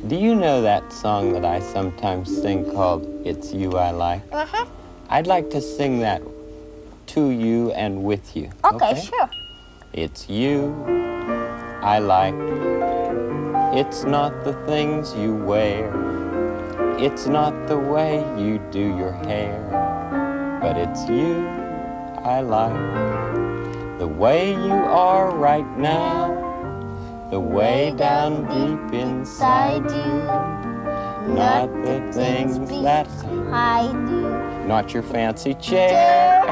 Do you know that song that I sometimes sing called It's You I Like? Uh-huh. I'd like to sing that to you and with you. Okay, sure. It's you I like. It's not the things you wear. It's not the way you do your hair. But it's you I like. The way you are right now. The way down deep inside you. Not the things that I do. Not your fancy chair.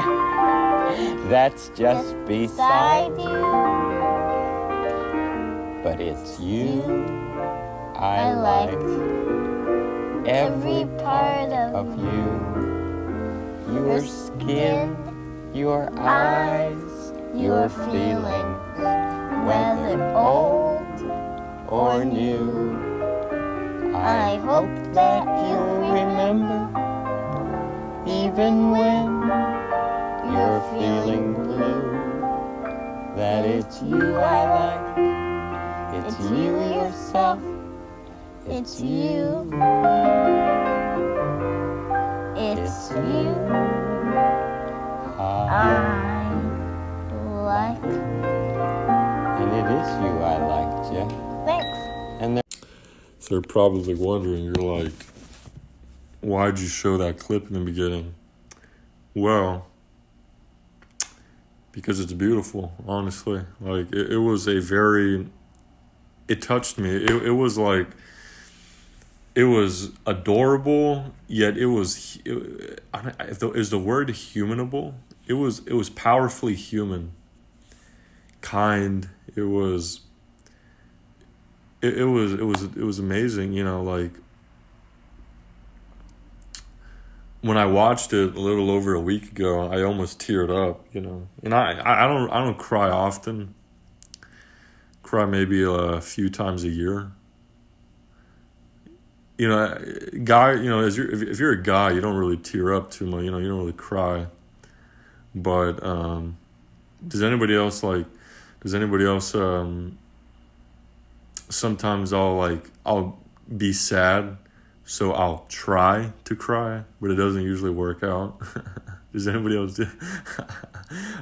That's just beside you. But it's you I like. Every part of you. Your skin, your eyes, your feelings. Whether old or new, I hope that you'll remember, even when you're feeling blue, that it's you I like, it's you yourself, it's you, it's you I like. And it is you I like, Jeff. Thanks. And So you're probably wondering, you're like, why'd you show that clip in the beginning? Well, because it's beautiful, honestly. Like, it was a very, it touched me. It was like, it was adorable, yet is the word humanable? It was powerfully human. Kind. It was amazing, you know, like when I watched it a little over a week ago, I almost teared up, you know. And I don't cry often. Cry maybe a few times a year. You know, guy, you know, if you're a guy, you don't really tear up too much, you know, you don't really cry. But does anybody else sometimes I'll be sad, so I'll try to cry, but it doesn't usually work out. Does anybody else do?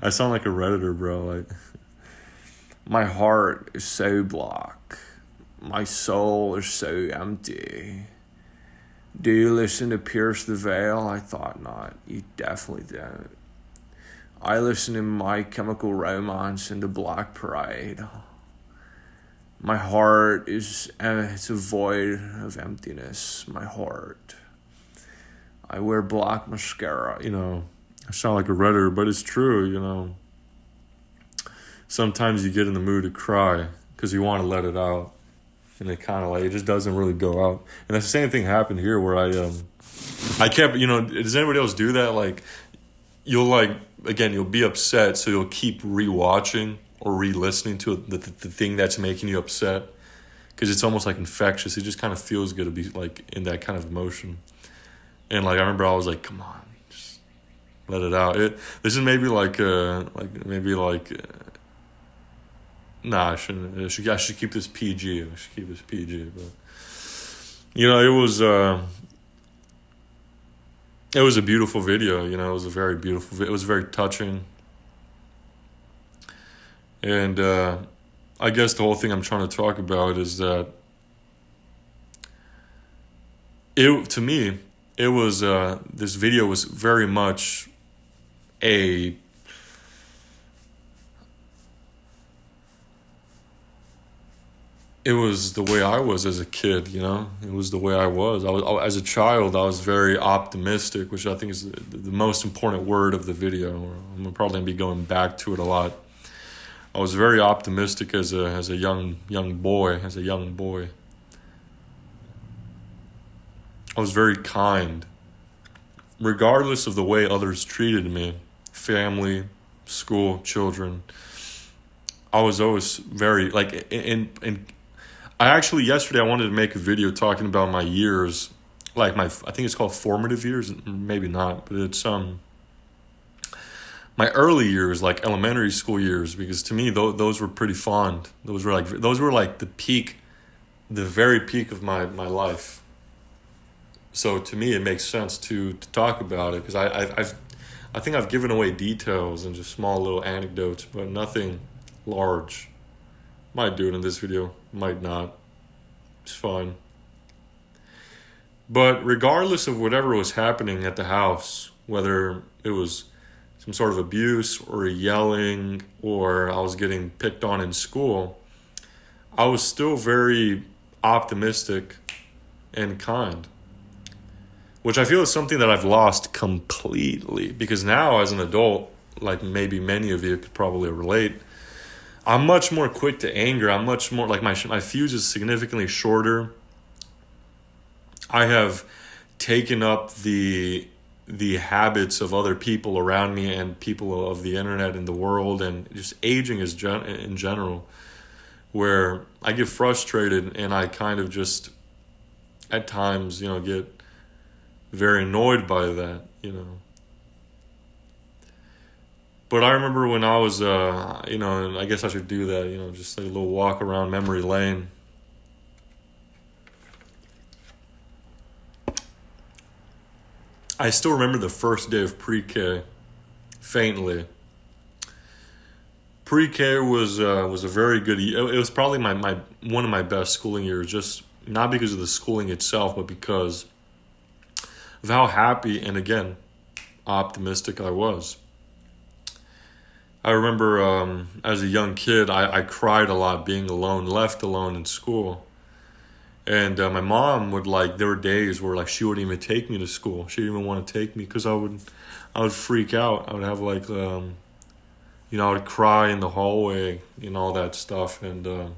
I sound like a Redditor, bro. Like, my heart is so black. My soul is so empty. Do you listen to Pierce the Veil? I thought not. You definitely don't. I listen to My Chemical Romance and the Black Parade. My heart is, it's a void of emptiness, my heart. I wear black mascara, you know. I sound like a Redditor, but it's true, you know. Sometimes you get in the mood to cry because you want to let it out. And it kind of like, it just doesn't really go out. And the same thing happened here where I kept, you know, does anybody else do that? Like, you'll be upset, so you'll keep rewatching or re-listening to the thing that's making you upset, because it's almost like infectious. It just kind of feels good to be like in that kind of emotion. And like I remember I was like, come on, just let it out. This is maybe nah, I shouldn't. I should keep this PG. I should keep this PG. But you know, it was a beautiful video. You know, it was a very beautiful. It was very touching. And I guess the whole thing I'm trying to talk about is that to me, it was this video was very much it was the way I was as a kid, you know? It was the way I was. As a child, I was very optimistic, which I think is the most important word of the video. I'm probably going to be going back to it a lot. I was very optimistic as a young boy. I was very kind, regardless of the way others treated me, family, school, children. I was always very and I actually yesterday I wanted to make a video talking about my years, like I think it's called formative years, maybe not, but it's my early years, like elementary school years, because to me those were pretty fond. Those were like the peak the very peak of my life. So to me, it makes sense to talk about it because I think I've given away details and just small little anecdotes, but nothing large. Might do it in this video, might not. It's fine. But regardless of whatever was happening at the house, whether it was some sort of abuse or yelling or I was getting picked on in school, I was still very optimistic and kind, which I feel is something that I've lost completely because now as an adult, like maybe many of you could probably relate, I'm much more quick to anger. I'm much more like my fuse is significantly shorter. I have taken up the habits of other people around me and people of the internet and the world and just aging in general, where I get frustrated and I kind of just at times, get very annoyed by that, But I remember when I was, and I guess I should do that, just like a little walk around memory lane. I still remember the first day of pre-K, faintly. Pre-K was a very good. It was probably my one of my best schooling years. Just not because of the schooling itself, but because of how happy and again optimistic I was. I remember as a young kid, I cried a lot being alone, left alone in school. And my mom would there were days where she wouldn't even take me to school. She didn't even want to take me because I would freak out. I would have I would cry in the hallway, all that stuff. And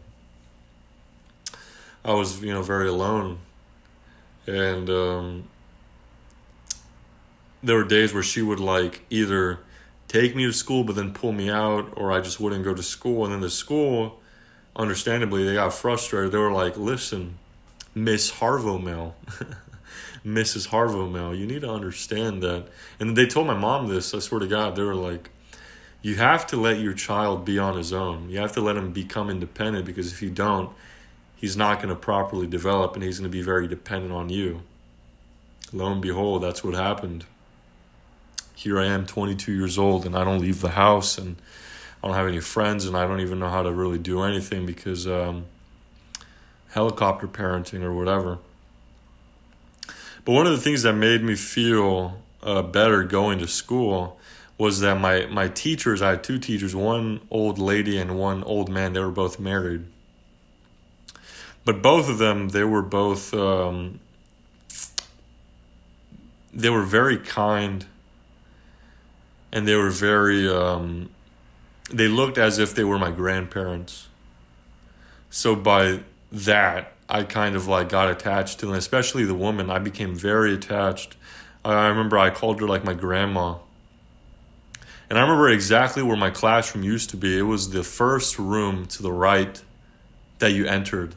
I was, very alone. And there were days where she would either take me to school but then pull me out, or I just wouldn't go to school. And then the school, understandably, they got frustrated. They were like, listen, Miss Harvomel, Mrs. Harvomel, you need to understand that. And they told my mom this, I swear to God. They were like, you have to let your child be on his own. You have to let him become independent, because if you don't, he's not going to properly develop and he's going to be very dependent on you. Lo and behold, that's what happened. Here I am, 22 years old, and I don't leave the house, and I don't have any friends, and I don't even know how to really do anything because helicopter parenting or whatever. But one of the things that made me feel better going to school was that my teachers, I had two teachers, one old lady and one old man. They were both married. But both of them, they were both, they were very kind, and they were very, they looked as if they were my grandparents. So by that, I kind of got attached to them, especially the woman. I became very attached. I remember I called her my grandma. And I remember exactly where my classroom used to be. It was the first room to the right that you entered.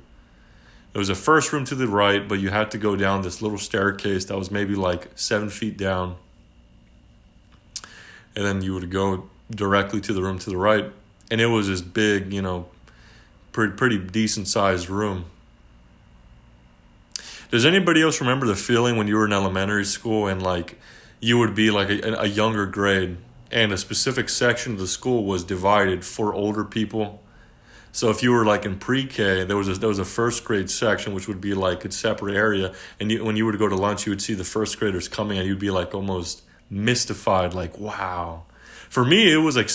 It was the first room to the right, but you had to go down this little staircase that was maybe 7 feet down. And then you would go directly to the room to the right. And it was this big, pretty decent sized room. Does anybody else remember the feeling when you were in elementary school and you would be a younger grade and a specific section of the school was divided for older people? So if you were in pre-K, there was a first grade section which would be a separate area, and when you would go to lunch, you would see the first graders coming, and you'd be almost mystified, wow. For me, it was it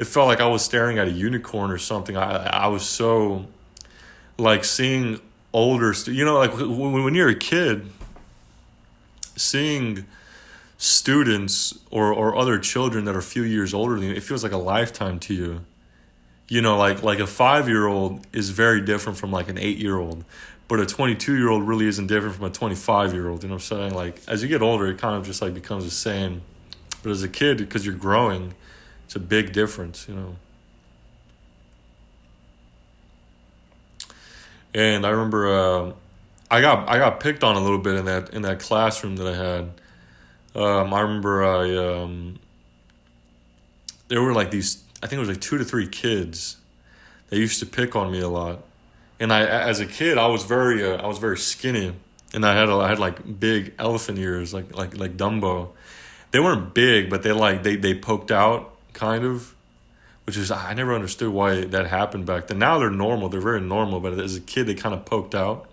felt like I was staring at a unicorn or something. I was so seeing older, when you're a kid, seeing students or other children that are a few years older than you, it feels like a lifetime to you. Like a 5-year-old is very different from an 8-year-old, but a 22-year-old really isn't different from a 25-year-old. You know what I'm saying? As you get older, it kind of just becomes the same. But as a kid, because you're growing, it's a big difference, And I remember I got picked on a little bit in that classroom that I had. I remember there were these, I think it was 2 to 3 kids that used to pick on me a lot. And as a kid, I was very skinny, and I had like big elephant ears, like Dumbo. They weren't big, but they poked out kind of, which is, I never understood why that happened back then. Now they're normal, they're very normal, but as a kid they kind of poked out.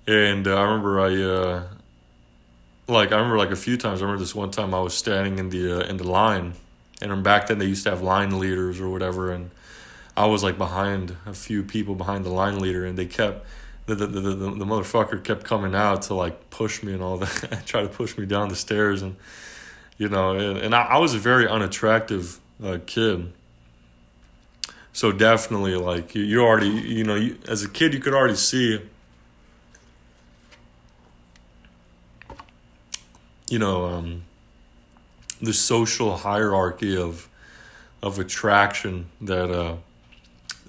And I remember like a few times. I remember this one time I was standing in the line, and back then they used to have line leaders or whatever, and I was like behind a few people behind the line leader, and they kept the motherfucker kept coming out to like push me and all that, try to push me down the stairs, and and I was a very unattractive kid. So definitely, like you already, as a kid, you could already see, the social hierarchy of attraction that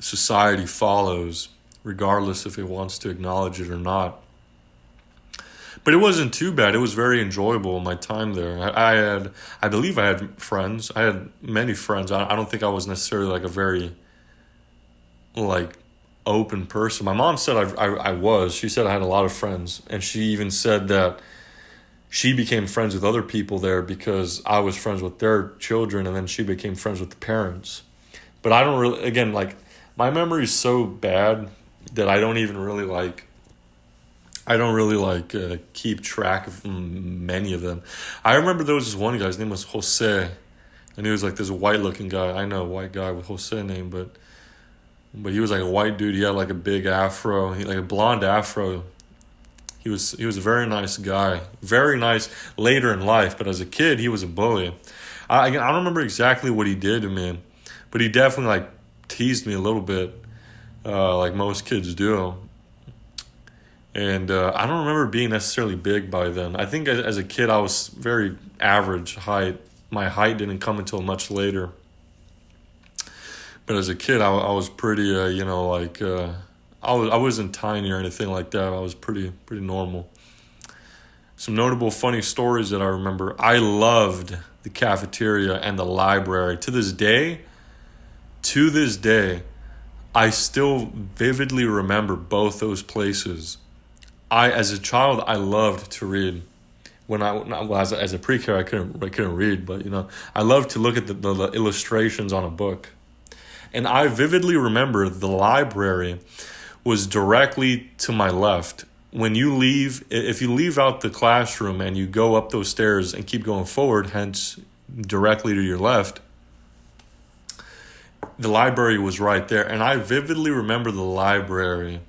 society follows, regardless if it wants to acknowledge it or not. But it wasn't too bad. It was very enjoyable, my time there. I believe I had friends. I had many friends. I don't think I was necessarily like a very like open person. My mom said I was. She said I had a lot of friends, and she even said that she became friends with other people there because I was friends with their children, and then she became friends with the parents. But I don't really, again, like, my memory is so bad that I don't really keep track of many of them. I remember there was this one guy, his name was Jose, and he was like this white looking guy. I know a white guy with Jose name, but he was like a white dude. He had like a big afro, like a blonde afro. He was a very nice guy, very nice later in life, but as a kid he was a bully. I don't remember exactly what he did to me, but he definitely like teased me a little bit, like most kids do. And I don't remember being necessarily big by then. I think as a kid I was very average height. My height didn't come until much later. But as a kid I was pretty, I wasn't tiny or anything like that. I was pretty normal. Some notable funny stories that I remember. I loved the cafeteria and the library. To this day, I still vividly remember both those places. As a child, I loved to read. As a pre-K, I couldn't read, but I loved to look at the illustrations on a book. And I vividly remember the library was directly to my left. If you leave out the classroom and you go up those stairs and keep going forward, hence directly to your left, the library was right there. And I vividly remember the library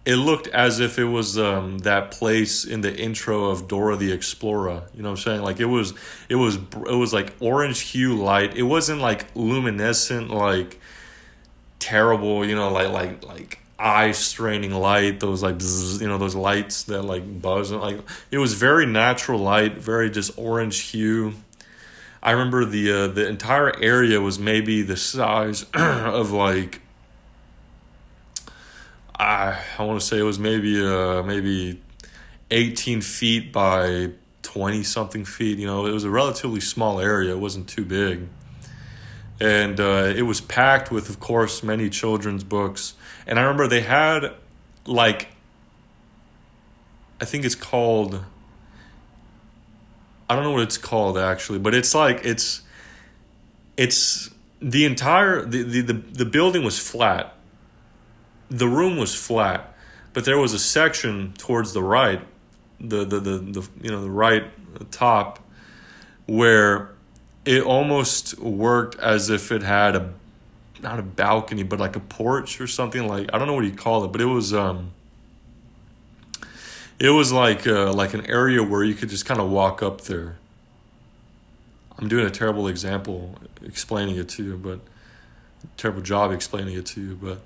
it looked as if it was that place in the intro of Dora the Explorer. You know what I'm saying? Like it was like orange hue light. It wasn't like luminescent, like terrible, like eye straining light. Those like bzz, those lights that like buzz. Like it was very natural light, very just orange hue. I remember the entire area was maybe the size of like, I want to say it was maybe 18 feet by 20 something feet. It was a relatively small area. It wasn't too big. And it was packed with, of course, many children's books. And I remember they had like, I think it's called, I don't know what it's called actually, but it's like, it's the entire, the building was flat. The room was flat, but there was a section towards the right, the right top, where it almost worked as if it had not a balcony, but like a porch or something. Like, I don't know what you call it, but it was like an area where you could just kind of walk up there. I'm doing a terrible example explaining it to you, but terrible job explaining it to you, but.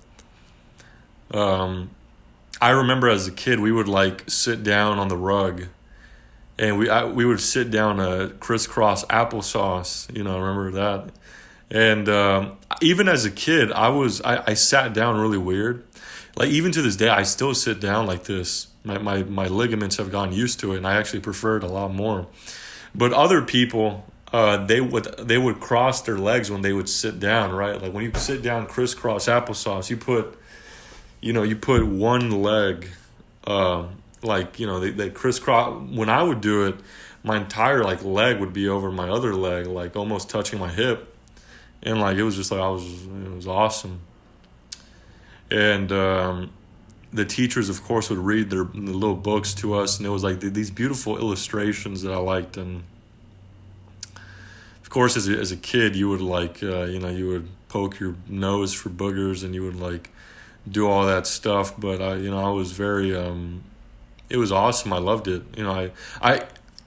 I remember as a kid we would like sit down on the rug, and we would sit down crisscross applesauce. I remember that. And even as a kid, I sat down really weird. Like even to this day, I still sit down like this. My ligaments have gotten used to it, and I actually prefer it a lot more. But other people, they would cross their legs when they would sit down, right? Like when you sit down crisscross applesauce, you put one leg, they crisscross. When I would do it, my entire like leg would be over my other leg, like almost touching my hip, and like it was just like it was awesome. And the teachers, of course, would read the little books to us, and it was like these beautiful illustrations that I liked. And of course, as a kid, you would like you would poke your nose for boogers, and you would like do all that stuff. But I was very it was awesome. I loved it. I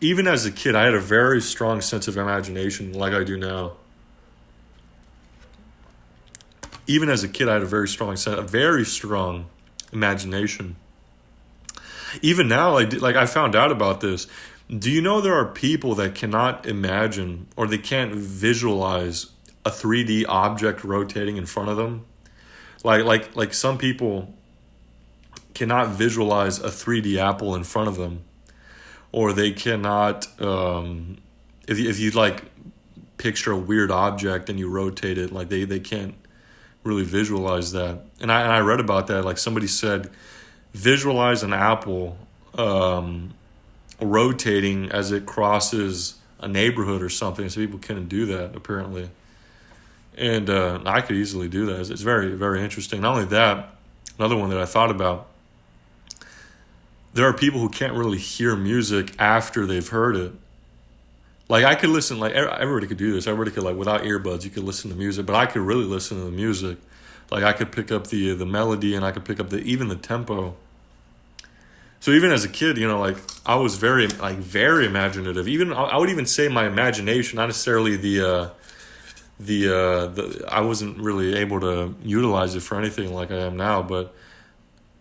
even as a kid, I had a very strong sense of imagination, like I do now. Even as a kid, I had a very strong imagination. Even now, I found out about this. Do you know there are people that cannot imagine or they can't visualize a 3D object rotating in front of them? Like some people cannot visualize a 3D apple in front of them, or they cannot. If you like picture a weird object and you rotate it, like they can't really visualize that. And I read about that. Like somebody said, visualize an apple rotating as it crosses a neighborhood or something. So people couldn't do that apparently. And I could easily do that. It's very, very interesting. Not only that, another one that I thought about, there are people who can't really hear music after they've heard it. Like I could listen, like everybody could do this. Everybody could, like without earbuds, you could listen to music, but I could really listen to the music. Like I could pick up the melody, and I could pick up even the tempo. So even as a kid, like I was very imaginative. Even I would even say my imagination, not necessarily the I wasn't really able to utilize it for anything like I am now, but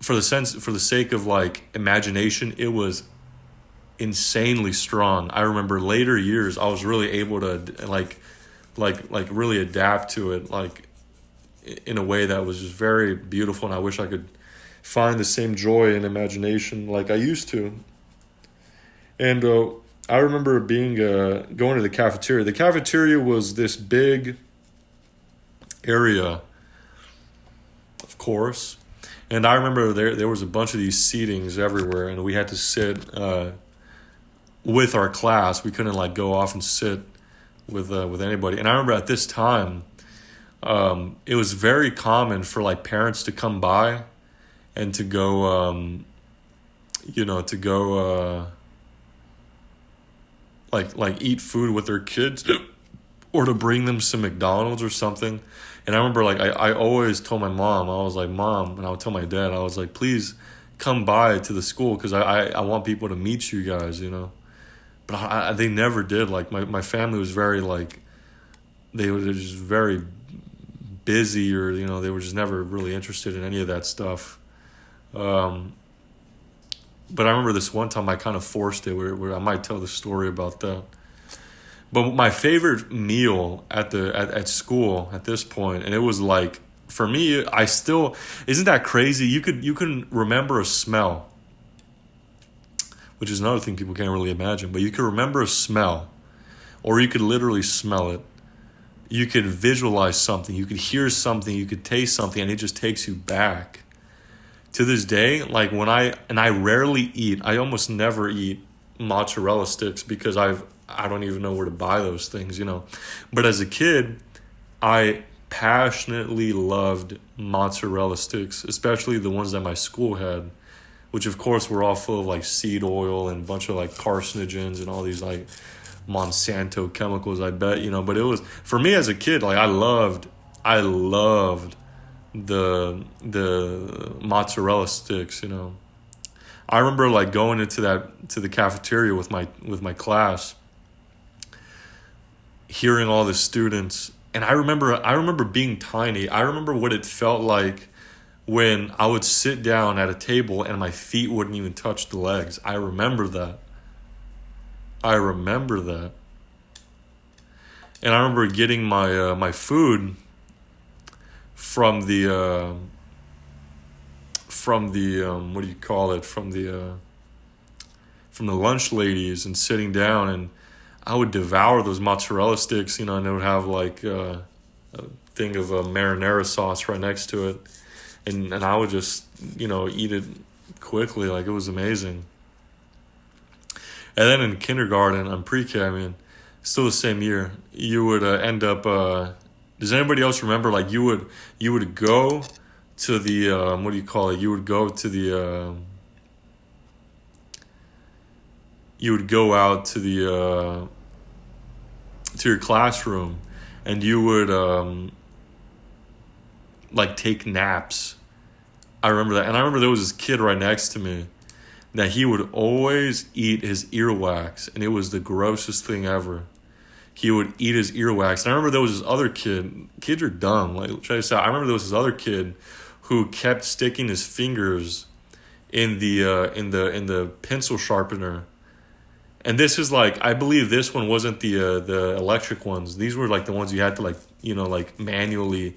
for the sake of like imagination, it was insanely strong. I remember later years I was really able to like really adapt to it, like in a way that was just very beautiful, and I wish I could find the same joy and imagination like I used to. And I remember going to the cafeteria. The cafeteria was this big area, of course, and I remember there was a bunch of these seatings everywhere, and we had to sit with our class. We couldn't like go off and sit with anybody. And I remember at this time, it was very common for like parents to come by and to go, like eat food with their kids, or to bring them some McDonald's or something. And I remember like I always told my mom, I was like, Mom, and I would tell my dad, I was like, please come by to the school because I want people to meet you guys, But they never did. Like my family was very like, they were just very busy, or they were just never really interested in any of that stuff. But I remember this one time I kind of forced it, where I might tell the story about that. But my favorite meal at school at this point, and it was like, for me, isn't that crazy? You can remember a smell, which is another thing people can't really imagine, but you could remember a smell, or you could literally smell it. You could visualize something, you could hear something, you could taste something, and it just takes you back. To this day, like I rarely eat, I almost never eat mozzarella sticks because I don't even know where to buy those things, But as a kid, I passionately loved mozzarella sticks, especially the ones that my school had, which of course were all full of like seed oil and a bunch of like carcinogens and all these like Monsanto chemicals, I bet, But it was, for me as a kid, like I loved the mozzarella sticks, I remember like going to the cafeteria with my class, hearing all the students, and I remember being tiny. I remember what it felt like when I would sit down at a table and my feet wouldn't even touch the legs. I remember that. And I remember getting my food from the what do you call it, from the lunch ladies, and sitting down, and I would devour those mozzarella sticks, and it would have like a thing of marinara sauce right next to it. And I would just, eat it quickly. Like, it was amazing. And then in kindergarten, pre-K, still the same year, you would end up, does anybody else remember, like, you would go to the, what do you call it? You would go to the, you would go out to the, to your classroom, and you would, like, take naps. I remember that. And I remember there was this kid right next to me that he would always eat his earwax, and it was the grossest thing ever. He would eat his earwax. And I remember there was this other kid. Kids are dumb. Like, try this out. I remember there was this other kid who kept sticking his fingers in the pencil sharpener. And this is like, I believe this one wasn't the electric ones. These were like the ones you had to like manually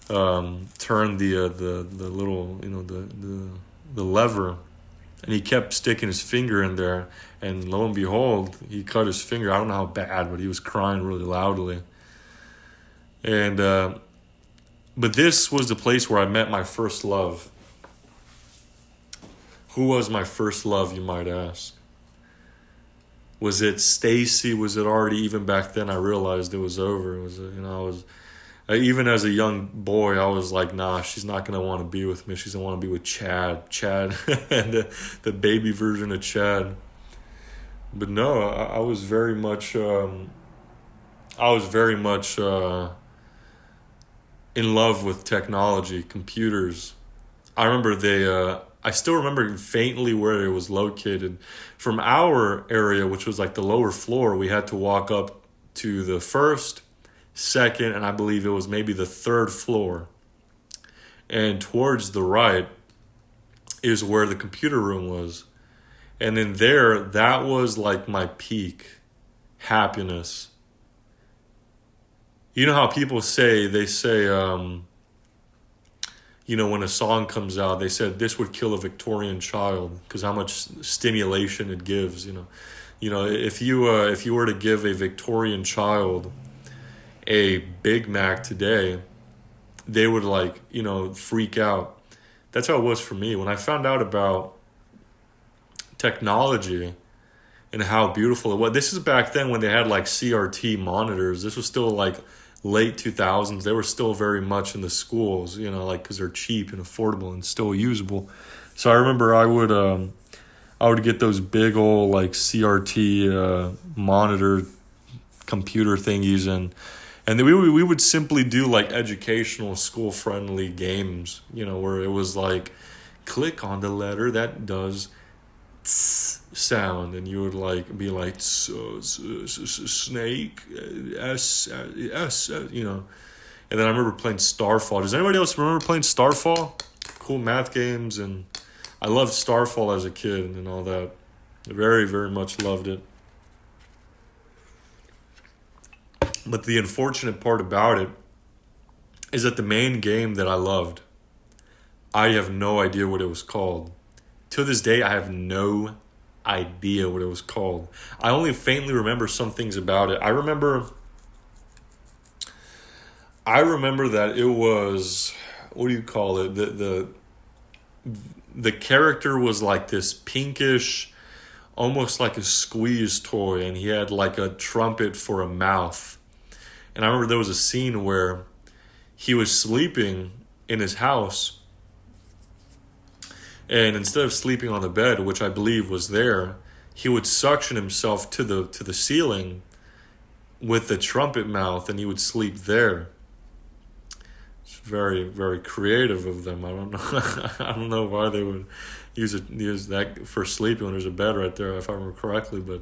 turn the little the lever, and he kept sticking his finger in there, and lo and behold, he cut his finger. I don't know how bad, but he was crying really loudly. And but this was the place where I met my first love. Who was my first love, you might ask? Was it Stacy? Was it already, even back then I realized it was over? It was I was even as a young boy, I was like, nah, she's not going to want to be with me. She's going to want to be with Chad, and the baby version of Chad. But no, I was very much, in love with technology, computers. I remember I still remember faintly where it was located. From our area, which was like the lower floor, we had to walk up to the first, second, and I believe it was maybe the third floor. And towards the right is where the computer room was. And in there, that was like my peak happiness. You know how people say, when a song comes out, they said this would kill a Victorian child because how much stimulation it gives. If you were to give a Victorian child a Big Mac today, they would freak out. That's how it was for me. When I found out about technology and how beautiful it was. This is back then when they had like CRT monitors. This was still like late 2000s. They were still very much in the schools, because they're cheap and affordable and still usable. So I remember I would get those big old like CRT monitor computer thingies, and then we would simply do like educational school friendly games, where it was like click on the letter that does sound, and you would like be like snake s, and then I remember playing Starfall. Does anybody else remember playing Starfall? Cool math games, and I loved Starfall as a kid and all that. Very, very much loved it. But the unfortunate part about it is that the main game that I loved, I have no idea what it was called. To this day, I have no idea what it was called. I only faintly remember some things about it. I remember that it was, what do you call it? The character was like this pinkish, almost like a squeeze toy, and he had like a trumpet for a mouth. And I remember there was a scene where he was sleeping in his house, and instead of sleeping on the bed, which I believe was there, he would suction himself to the ceiling with the trumpet mouth, and he would sleep there. It's very, very creative of them. I don't know. I don't know why they would use that for sleeping when there's a bed right there, if I remember correctly. But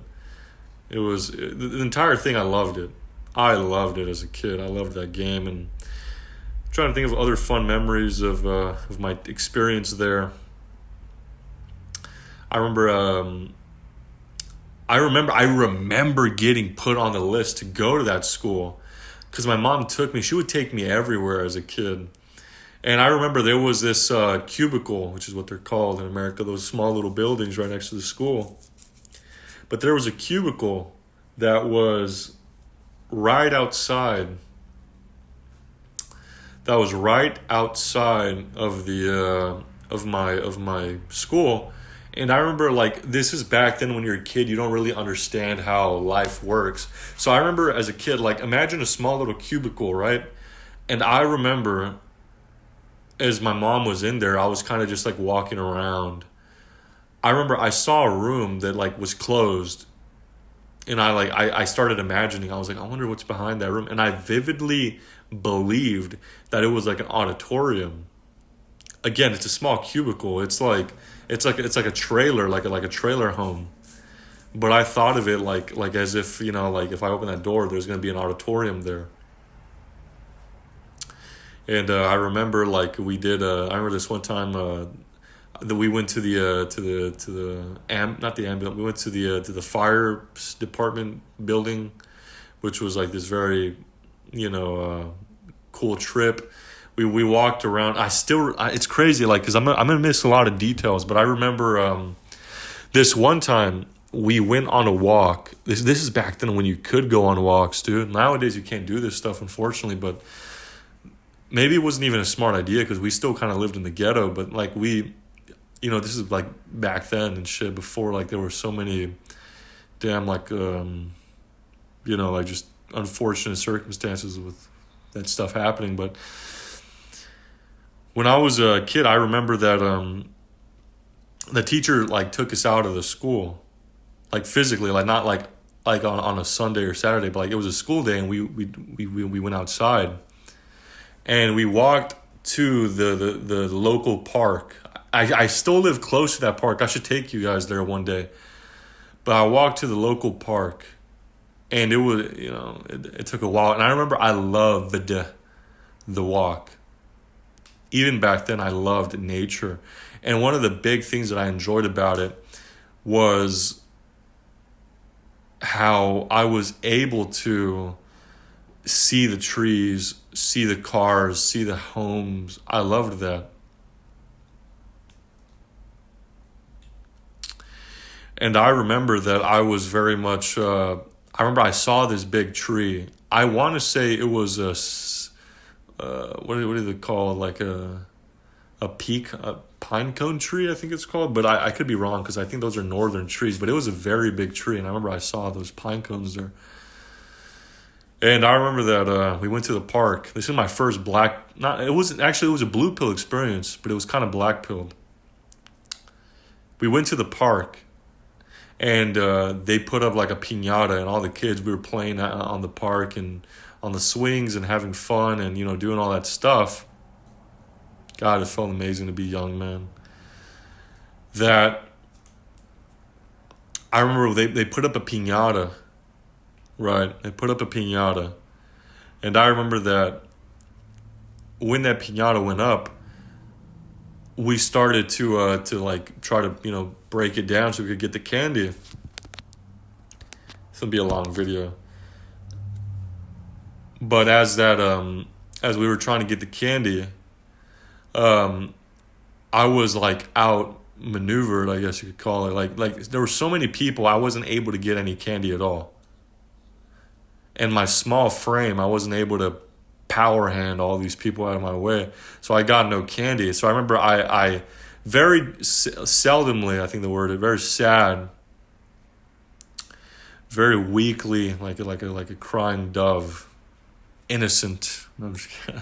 it was the entire thing. I loved it. I loved it as a kid. I loved that game, and I'm trying to think of other fun memories of my experience there. I remember getting put on the list to go to that school because my mom took me. She would take me everywhere as a kid. And I remember there was this cubicle, which is what they're called in America, those small little buildings right next to the school. But there was a cubicle that was right outside. That was right outside of the of my school. And I remember, like, this is back then when you're a kid, you don't really understand how life works. So I remember as a kid, like, imagine a small little cubicle, right? And I remember as my mom was in there, I was kind of just like walking around. I remember I saw a room that like was closed. And I started imagining, I was like, I wonder what's behind that room. And I vividly believed that it was like an auditorium. Again, it's a small cubicle. It's like a trailer, like a trailer home. But I thought of it like as if, you know, like if I open that door, there's going to be an auditorium there. And I remember like we did. I remember this one time that we went to not the ambulance. We went to the fire department building, which was like this very, cool trip. We walked around. It's crazy, like, because I'm gonna miss a lot of details. But I remember this one time we went on a walk. This is back then when you could go on walks, dude. Nowadays you can't do this stuff, unfortunately. But maybe it wasn't even a smart idea because we still kind of lived in the ghetto. But like this is like back then and shit, before like there were so many damn like like just unfortunate circumstances with that stuff happening. But when I was a kid, I remember that the teacher like took us out of the school, like physically, like not like on a Sunday or Saturday, but like it was a school day, and we went outside and we walked to the local park. I still live close to that park. I should take you guys there one day. But I walked to the local park, and it was, it took a while. And I remember I loved the walk. Even back then, I loved nature. And one of the big things that I enjoyed about it was how I was able to see the trees, see the cars, see the homes. I loved that. And I remember that I was very much, I remember I saw this big tree. I want to say it was what do they call it? Like a pine cone tree, I think it's called. But I could be wrong because I think those are northern trees. But it was a very big tree. And I remember I saw those pine cones there. And I remember that we went to the park. This is my first it was a blue pill experience, but it was kind of black pilled. We went to the park. And they put up like a piñata, and all the kids, we were playing on the park and on the swings and having fun and, doing all that stuff. God, it felt amazing to be young, man. That I remember they put up a piñata, right? They put up a piñata. And I remember that when that piñata went up, we started to like try to break it down so we could get the candy. This will be a long video. But as we were trying to get the candy, I was like outmaneuvered, I guess you could call it. Like there were so many people, I wasn't able to get any candy at all. And my small frame, I wasn't able to power hand all these people out of my way, so I got no candy. So I remember I very seldomly, I think the word, very sad, very weakly, like a crying dove, innocent. No, I'm just kidding.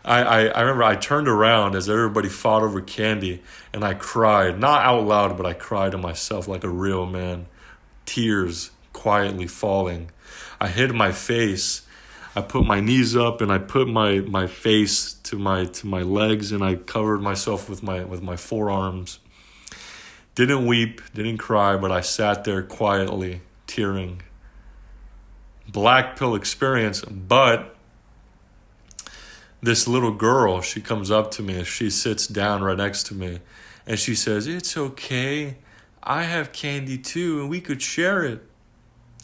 I remember I turned around as everybody fought over candy, and I cried, not out loud, but I cried to myself like a real man, tears quietly falling. I hid my face. I put my knees up and I put my face to my legs, and I covered myself with my forearms. Didn't weep, didn't cry, but I sat there quietly, tearing. Black pill experience, but this little girl, she comes up to me and she sits down right next to me, and she says, "It's okay. I have candy too, and we could share it."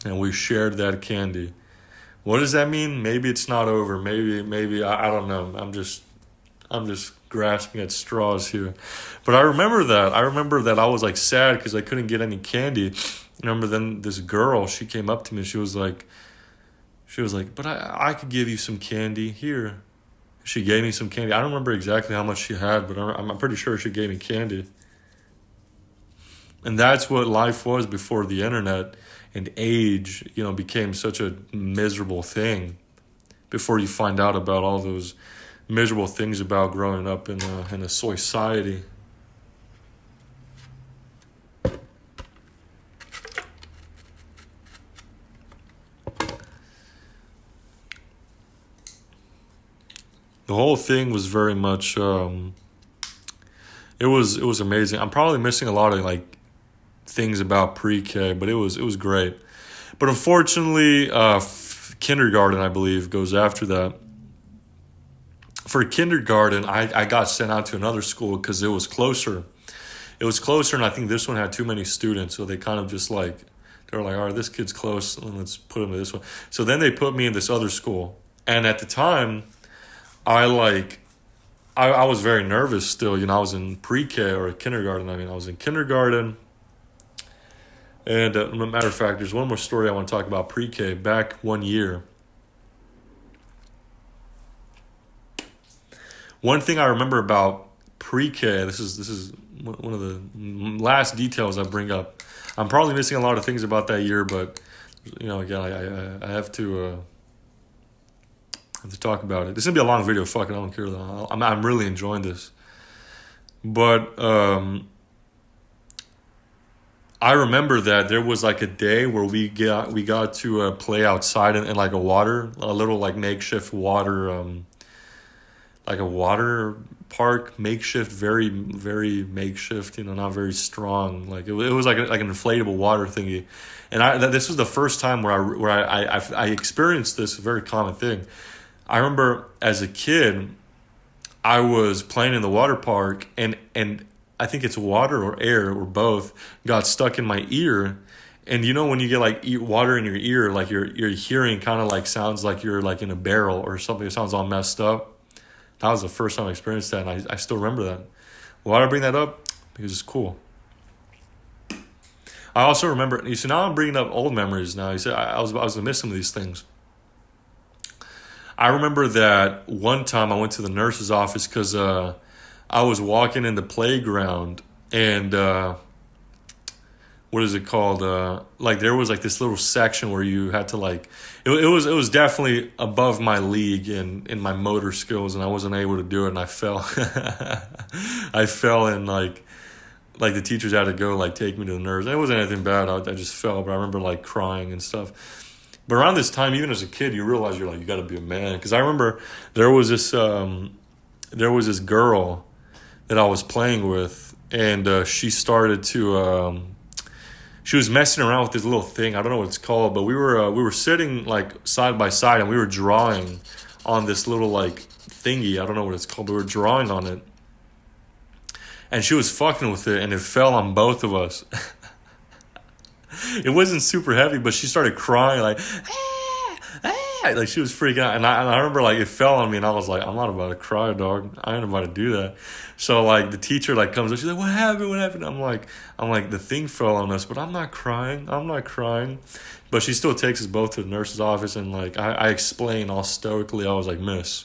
And we shared that candy. What does that mean? Maybe it's not over. Maybe I don't know. I'm just grasping at straws here. But I remember that. I was like sad because I couldn't get any candy. remember then this girl, she came up to me and she was like, but I could give you some candy here. She gave me some candy. I don't remember exactly how much she had, but I'm pretty sure she gave me candy. And that's what life was before the internet and age, became such a miserable thing. Before you find out about all those miserable things about growing up in a society. The whole thing was very much, it was amazing. I'm probably missing a lot of like things about pre-K, but it was great. But unfortunately, kindergarten, I believe, goes after that. For kindergarten, I got sent out to another school because it was closer. It was closer, and I think this one had too many students, so they kind of just like, they were like, all right, this kid's close, and let's put him to this one. So then they put me in this other school. And at the time, I was very nervous still. I was in pre-K or kindergarten. I was in kindergarten. And as a matter of fact, there's one more story I want to talk about pre-K. Back 1 year. One thing I remember about pre-K, this is one of the last details I bring up. I'm probably missing a lot of things about that year, but again, I have to talk about it. This is gonna be a long video. Fuck it, I don't care though. I'm really enjoying this. But I remember that there was like a day where we got to play outside in like a little like makeshift water, like a water park, makeshift, very very makeshift. Not very strong. Like it was like an inflatable water thingy, and this was the first time where I experienced this very common thing. I remember as a kid, I was playing in the water park, and I think it's water or air or both got stuck in my ear. And when you get like water in your ear, like your hearing kind of like sounds like you're like in a barrel or something. It sounds all messed up. That was the first time I experienced that, and I still remember that. Why did I bring that up? Because it's cool. I also remember, now I'm bringing up old memories now. I was going to miss some of these things. I remember that one time I went to the nurse's office because I was walking in the playground, and what is it called? Like there was like this little section where you had to like, it was definitely above my league in my motor skills, and I wasn't able to do it, and I fell. I fell, and like the teachers had to go like take me to the nurse. It wasn't anything bad. I just fell, but I remember like crying and stuff. But around this time, even as a kid, you realize you got to be a man. Because I remember there was this girl that I was playing with, and she started to she was messing around with this little thing. I don't know what it's called, but we were sitting like side by side, and we were drawing on this little like thingy. I don't know what it's called, but we were drawing on it, and she was fucking with it, and it fell on both of us. It wasn't super heavy, but she started crying like she was freaking out, and I remember like it fell on me, and I was like, I'm not about to cry, dog. I ain't about to do that. So like the teacher like comes up, she's like, what happened? I'm like the thing fell on us, but I'm not crying. But she still takes us both to the nurse's office, and like I explain all stoically. I was like, miss,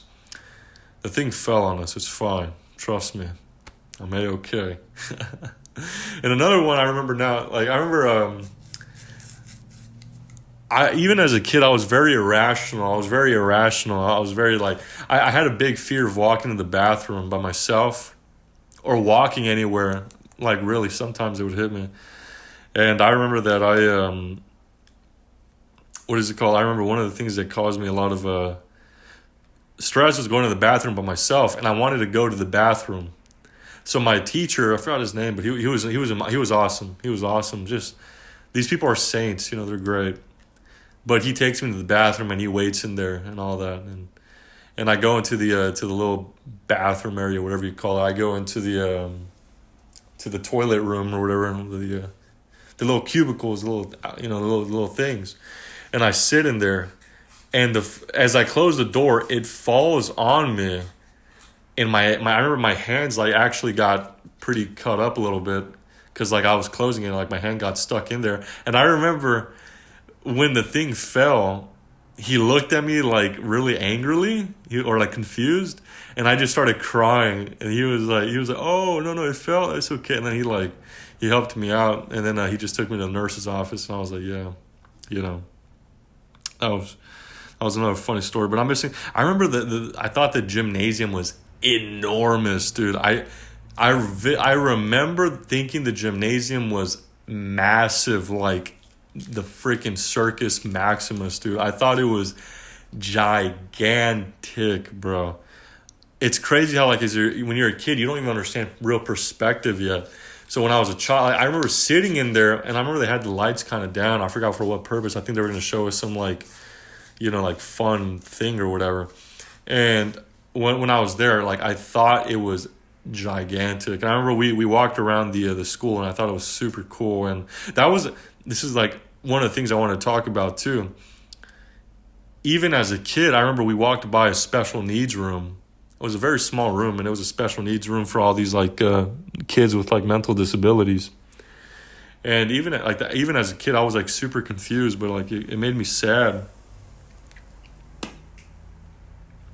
the thing fell on us. It's fine. Trust me. I'm A-okay. And another one I remember now, like I remember even as a kid, I was very irrational. I was very like, I had a big fear of walking to the bathroom by myself or walking anywhere. Like really, sometimes it would hit me. And I remember that what is it called? I remember one of the things that caused me a lot of stress was going to the bathroom by myself, and I wanted to go to the bathroom. So my teacher, I forgot his name, but he was awesome. He was awesome. Just these people are saints, they're great. But he takes me to the bathroom, and he waits in there and all that, and I go into the little bathroom area, whatever you call it. I go into the to the toilet room or whatever, the little cubicles, the little things, and I sit in there, and as I close the door, it falls on me. And I remember my hands like actually got pretty cut up a little bit because like I was closing it, like my hand got stuck in there. And I remember when the thing fell, he looked at me like really angrily or like confused, and I just started crying. And he was like, "Oh, no, it fell. It's okay." And then he helped me out, and then he just took me to the nurse's office, and I was like, "Yeah, you know, that was another funny story." But I remember I thought the gymnasium was enormous, dude. I remember thinking the gymnasium was massive, like the freaking Circus Maximus, dude. I thought it was gigantic, bro. It's crazy how, like, when you're a kid, you don't even understand real perspective yet. So when I was a child, I remember sitting in there, and I remember they had the lights kind of down. I forgot for what purpose. I think they were going to show us some, like, like fun thing or whatever. And when I was there, like, I thought it was gigantic. And I remember we walked around the school, and I thought it was super cool. And this is like one of the things I want to talk about too. Even as a kid, I remember we walked by a special needs room. It was a very small room, and it was a special needs room for all these like kids with like mental disabilities. And even as a kid, I was like super confused, but like it made me sad. It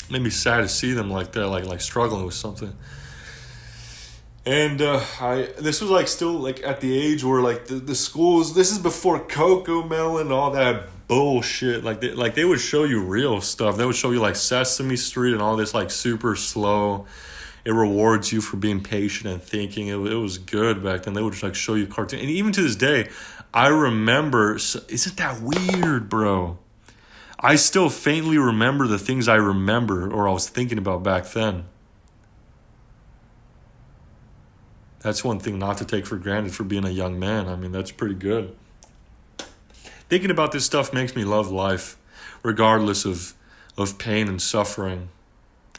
made me sad to see them like that, like struggling with something. And this was like still like at the age where like the schools. This is before Coco Melon and all that bullshit. Like they would show you real stuff. They would show you like Sesame Street and all this like super slow. It rewards you for being patient and thinking. It was good back then. They would just like show you cartoons. And even to this day, I remember. Isn't that weird, bro? I still faintly remember the things I remember or I was thinking about back then. That's one thing not to take for granted for being a young man. I mean, that's pretty good. Thinking about this stuff makes me love life, regardless of pain and suffering.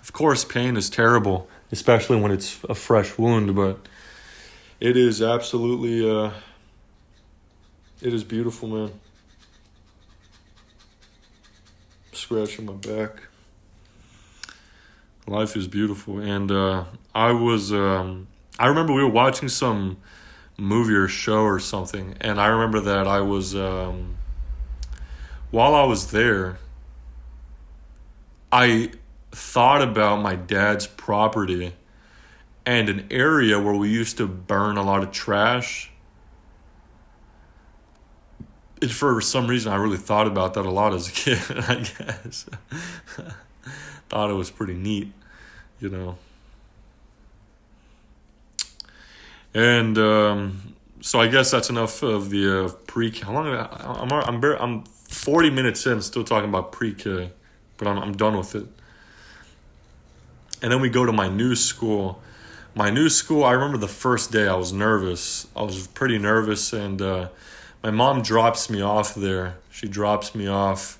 Of course, pain is terrible, especially when it's a fresh wound, but it is absolutely, it is beautiful, man. Scratching my back. Life is beautiful. And I remember we were watching some movie or show or something, and I remember that I was, while I was there, I thought about my dad's property and an area where we used to burn a lot of trash. And for some reason, I really thought about that a lot as a kid, I guess. Thought it was pretty neat, And so I guess that's enough of the pre-K. How long? I'm 40 minutes in, still talking about pre-K, but I'm done with it. And then we go to my new school. My new school, I remember the first day I was nervous. I was pretty nervous, and my mom drops me off there. She drops me off.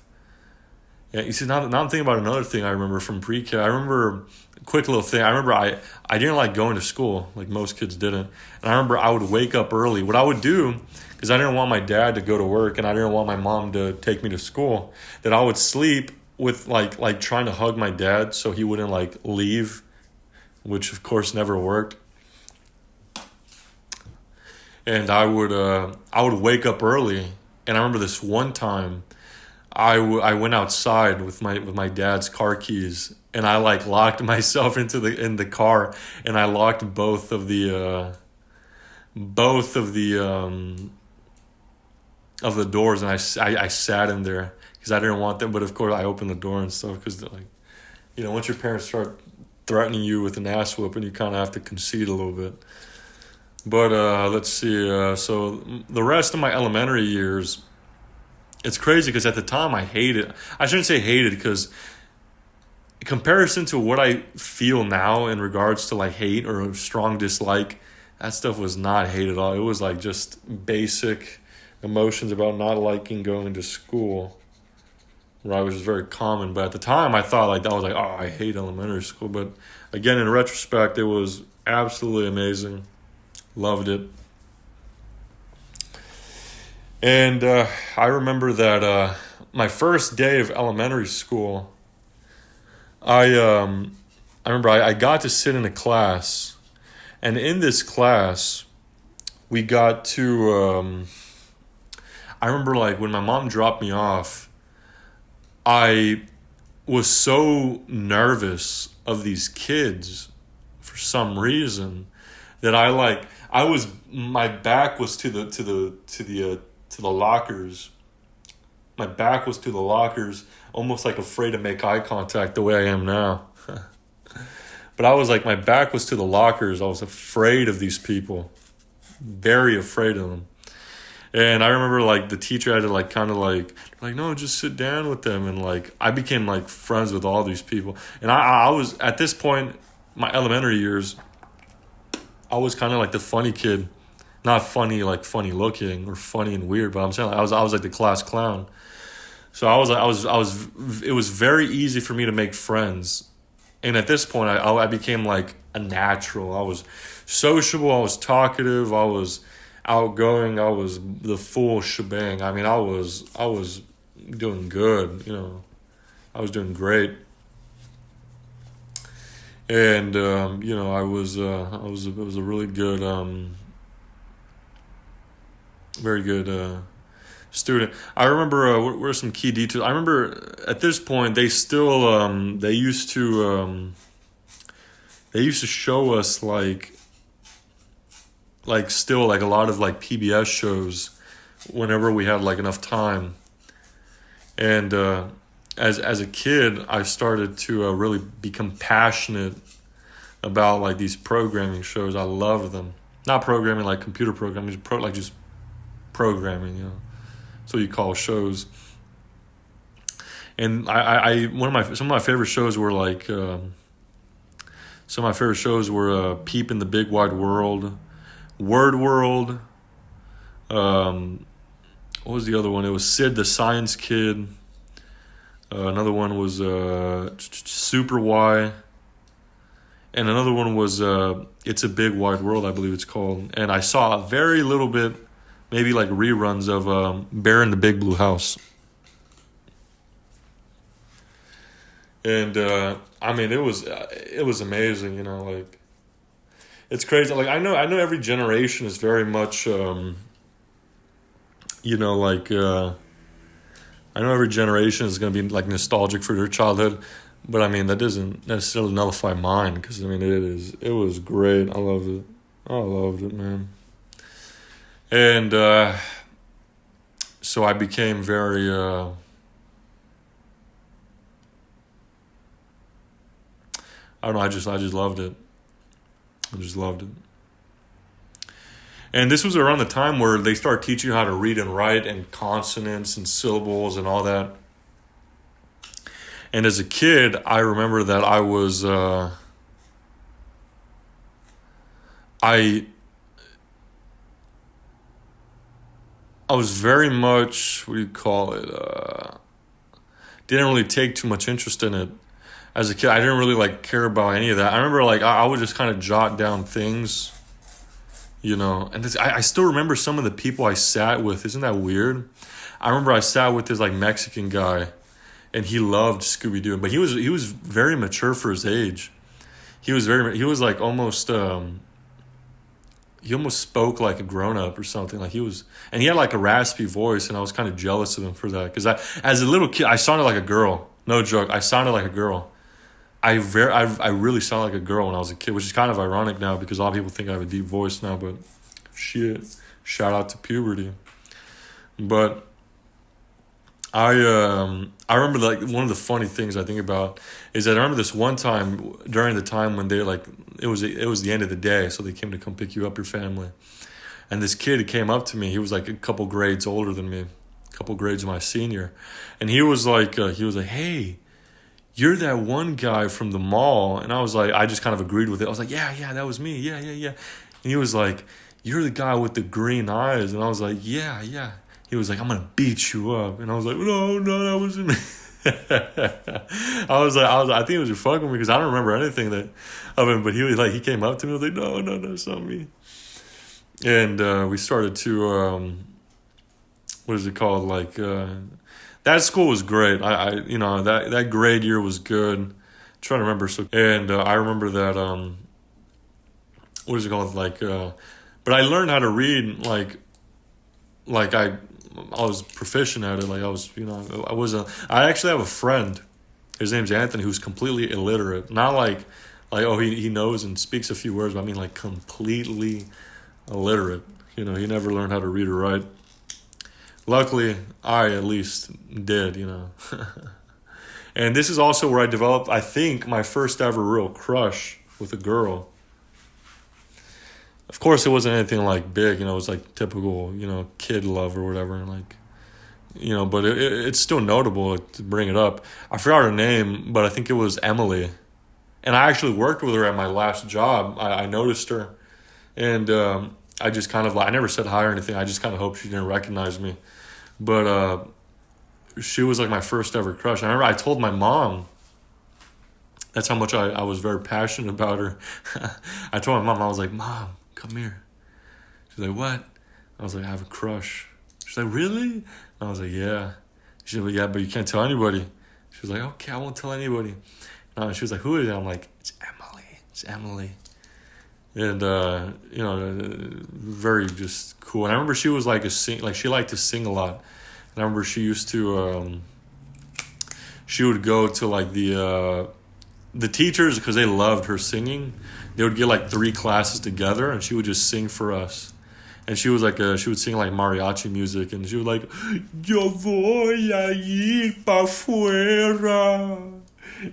Yeah, you see, now I'm thinking about another thing I remember from pre-K. I remember a quick little thing. I remember I didn't like going to school, like most kids didn't. And I remember I would wake up early. What I would do, because I didn't want my dad to go to work and I didn't want my mom to take me to school, that I would sleep with like trying to hug my dad so he wouldn't like leave, which of course never worked. And I would wake up early. And I remember this one time I went outside with my dad's car keys, and I like locked myself in the car, and I locked both of the doors, and I sat in there because I didn't want them. But of course I opened the door and stuff because once your parents start threatening you with an ass whooping, you kind of have to concede a little bit. But let's see. So the rest of my elementary years. It's crazy because at the time I hated. I shouldn't say hated because in comparison to what I feel now in regards to like hate or a strong dislike, that stuff was not hate at all. It was like just basic emotions about not liking going to school, right? Which is very common. But at the time I thought like that was like, oh, I hate elementary school. But again, in retrospect, it was absolutely amazing. Loved it. And I remember that my first day of elementary school, I remember I got to sit in a class, and in this class, we got to, I remember like when my mom dropped me off, I was so nervous of these kids for some reason that my back was to the lockers. My back was to the lockers, almost like afraid to make eye contact the way I am now. But I was like, my back was to the lockers. I was afraid of these people, very afraid of them. And I remember like the teacher had to like kind of like no, just sit down with them. And like I became like friends with all these people. And I was at this point, my elementary years, I was kind of like the funny kid, not funny like funny looking or funny and weird, but I'm saying like, I was like the class clown. So it was very easy for me to make friends. And at this point, I became like a natural. I was sociable. I was talkative. I was outgoing. I was the full shebang. I mean, I was doing good. You know, I was doing great. And you know, it was a really good, very good student. I remember what were some key details. I remember at this point they still they used to show us like still like a lot of like PBS shows whenever we had like enough time. And as a kid, I started to really become passionate about like these programming shows. I loved them. Not programming like computer programming, like just programming, you know. That's what you call shows. And some of my favorite shows were like Peep in the Big Wide World, Word World. What was the other one? It was Sid the Science Kid. Another one was Super Y. And another one was It's a Big Wide World, I believe it's called. And I saw a very little bit, maybe like reruns of Bear in the Big Blue House. And I mean, it was amazing, you know, like it's crazy. Like I know every generation is very much you know, like I know every generation is going to be like nostalgic for their childhood, but I mean that doesn't necessarily nullify mine, because I mean it was great. I loved it, man. And so I became very I don't know, I just loved it. I just loved it. And this was around the time where they started teaching you how to read and write and consonants and syllables and all that. And as a kid, I remember that I was I was very much, what do you call it, didn't really take too much interest in it. As a kid, I didn't really like care about any of that. I remember like I would just kind of jot down things, you know. And I still remember some of the people I sat with. Isn't that weird? I remember I sat with this like Mexican guy, and he loved Scooby-Doo, but he was very mature for his age. He was like almost he almost spoke like a grown-up or something. Like and he had like a raspy voice, and I was kind of jealous of him for that, because as a little kid I sounded like a girl. No joke, I sounded like a girl. I really sound like a girl when I was a kid, which is kind of ironic now because a lot of people think I have a deep voice now, but shit, shout out to puberty. But I remember like one of the funny things I think about is that I remember this one time during the time when they like it was the end of the day, so they came to come pick you up, your family, and this kid came up to me. He was like a couple grades older than me, a couple grades my senior, and he was like, hey, you're that one guy from the mall. And I was like, I just kind of agreed with it. I was like, yeah, that was me. Yeah. And he was like, you're the guy with the green eyes. And I was like, yeah. He was like, I'm going to beat you up. And I was like, no, that wasn't me. I think he was just fucking with me because I don't remember anything of him. But he was like, he came up to me. I was like, no, it's not me. And we started to, what is it called? Like, that school was great. I you know, that grade year was good. I'm trying to remember. So, and I remember that, what is it called? Like, but But I learned how to read I was proficient at it. Like I actually have a friend. His name's Anthony, who's completely illiterate. Not like he knows and speaks a few words, but I mean like completely illiterate. He never learned how to read or write. Luckily, I at least did, And this is also where I developed, I think, my first ever real crush with a girl. Of course, it wasn't anything like big, it was like typical, kid love or whatever, but it's still notable to bring it up. I forgot her name, but I think it was Emily. And I actually worked with her at my last job. I noticed her. And I just kind of, I never said hi or anything. I just kind of hoped she didn't recognize me. But she was like my first ever crush. I remember I told my mom. That's how much I was very passionate about her. I told my mom, I was like, Mom, come here. She's like, what? I was like, I have a crush. She's like, really? And I was like, yeah. She's like, yeah, but you can't tell anybody. She was like, okay, I won't tell anybody. And she was like, who is it? I'm like, it's Emily. It's Emily. And, very just cool. And I remember she was like she liked to sing a lot. And I remember she used to, she would go to like the teachers, because they loved her singing. They would get like 3 classes together and she would just sing for us. And she was like, she would sing like mariachi music, and she would like, yo voy a ir pa' fuera.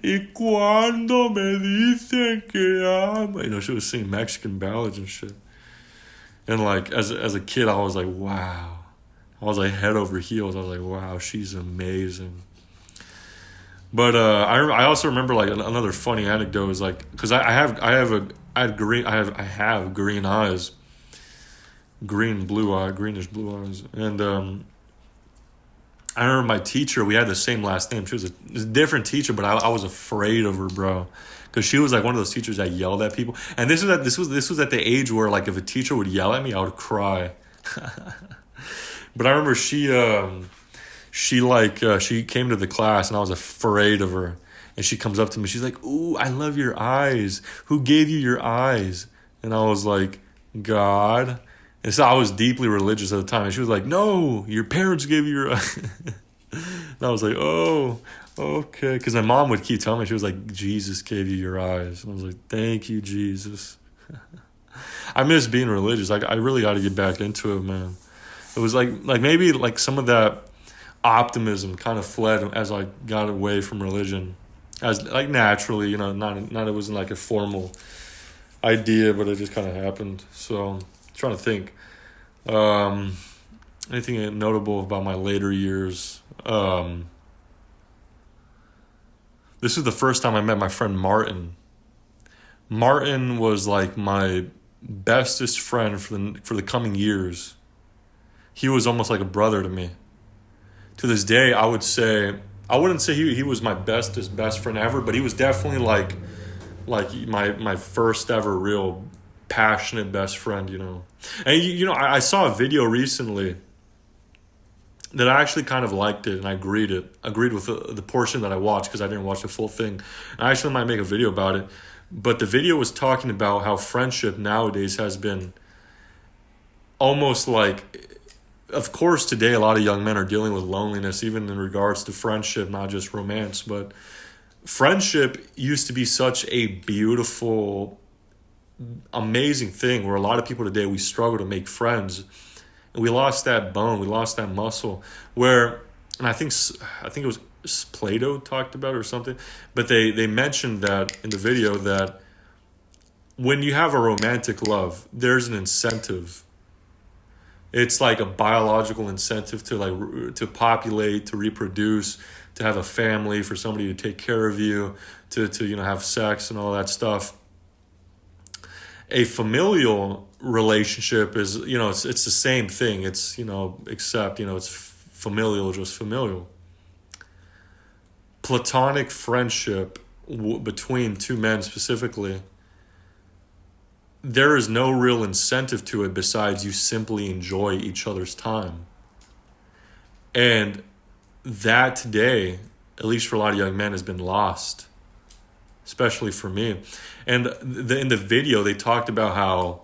Y cuando me dicen que amo. She was singing Mexican ballads and shit. And like, as a kid, I was like, wow. I was like head over heels. I was like, wow, she's amazing. But I also remember like another funny anecdote is like, because I have green eyes. Greenish blue eyes. And I remember my teacher, we had the same last name. She was a different teacher, but I was afraid of her, bro. Because she was like one of those teachers that yelled at people. And this was at the age where like if a teacher would yell at me, I would cry. But I remember she came to the class and I was afraid of her. And she comes up to me, she's like, ooh, I love your eyes. Who gave you your eyes? And I was like, God. And so I was deeply religious at the time. And she was like, no, your parents gave you your eyes. And I was like, oh, okay. Because my mom would keep telling me, she was like, Jesus gave you your eyes. And I was like, thank you, Jesus. I miss being religious. I really got to get back into it, man. It was like maybe like some of that optimism kind of fled as I got away from religion. As like naturally, not it wasn't like a formal idea, but it just kind of happened. So I'm trying to think. Anything notable about my later years? This was the first time I met my friend Martin. Martin was like my bestest friend for the coming years. He was almost like a brother to me. To this day, I wouldn't say he was my best friend ever, but he was definitely like my first ever real passionate best friend, And I saw a video recently that I actually kind of liked it, and I agreed with the portion that I watched, because I didn't watch the full thing. I actually might make a video about it, but the video was talking about how friendship nowadays has been almost like, of course today a lot of young men are dealing with loneliness, even in regards to friendship, not just romance, but friendship used to be such a beautiful, amazing thing where a lot of people today, we struggle to make friends. And we lost that bone, we lost that muscle, where, and I think it was Plato talked about it or something, but they mentioned that in the video, that when you have a romantic love, there's an incentive. It's like a biological incentive to populate, to reproduce, to have a family, for somebody to take care of you, to have sex and all that stuff. A familial relationship is, it's the same thing. It's, except, it's familial, just familial. Platonic friendship between two men specifically, there is no real incentive to it besides you simply enjoy each other's time. And that today, at least for a lot of young men, has been lost, especially for me. And in the video, they talked about how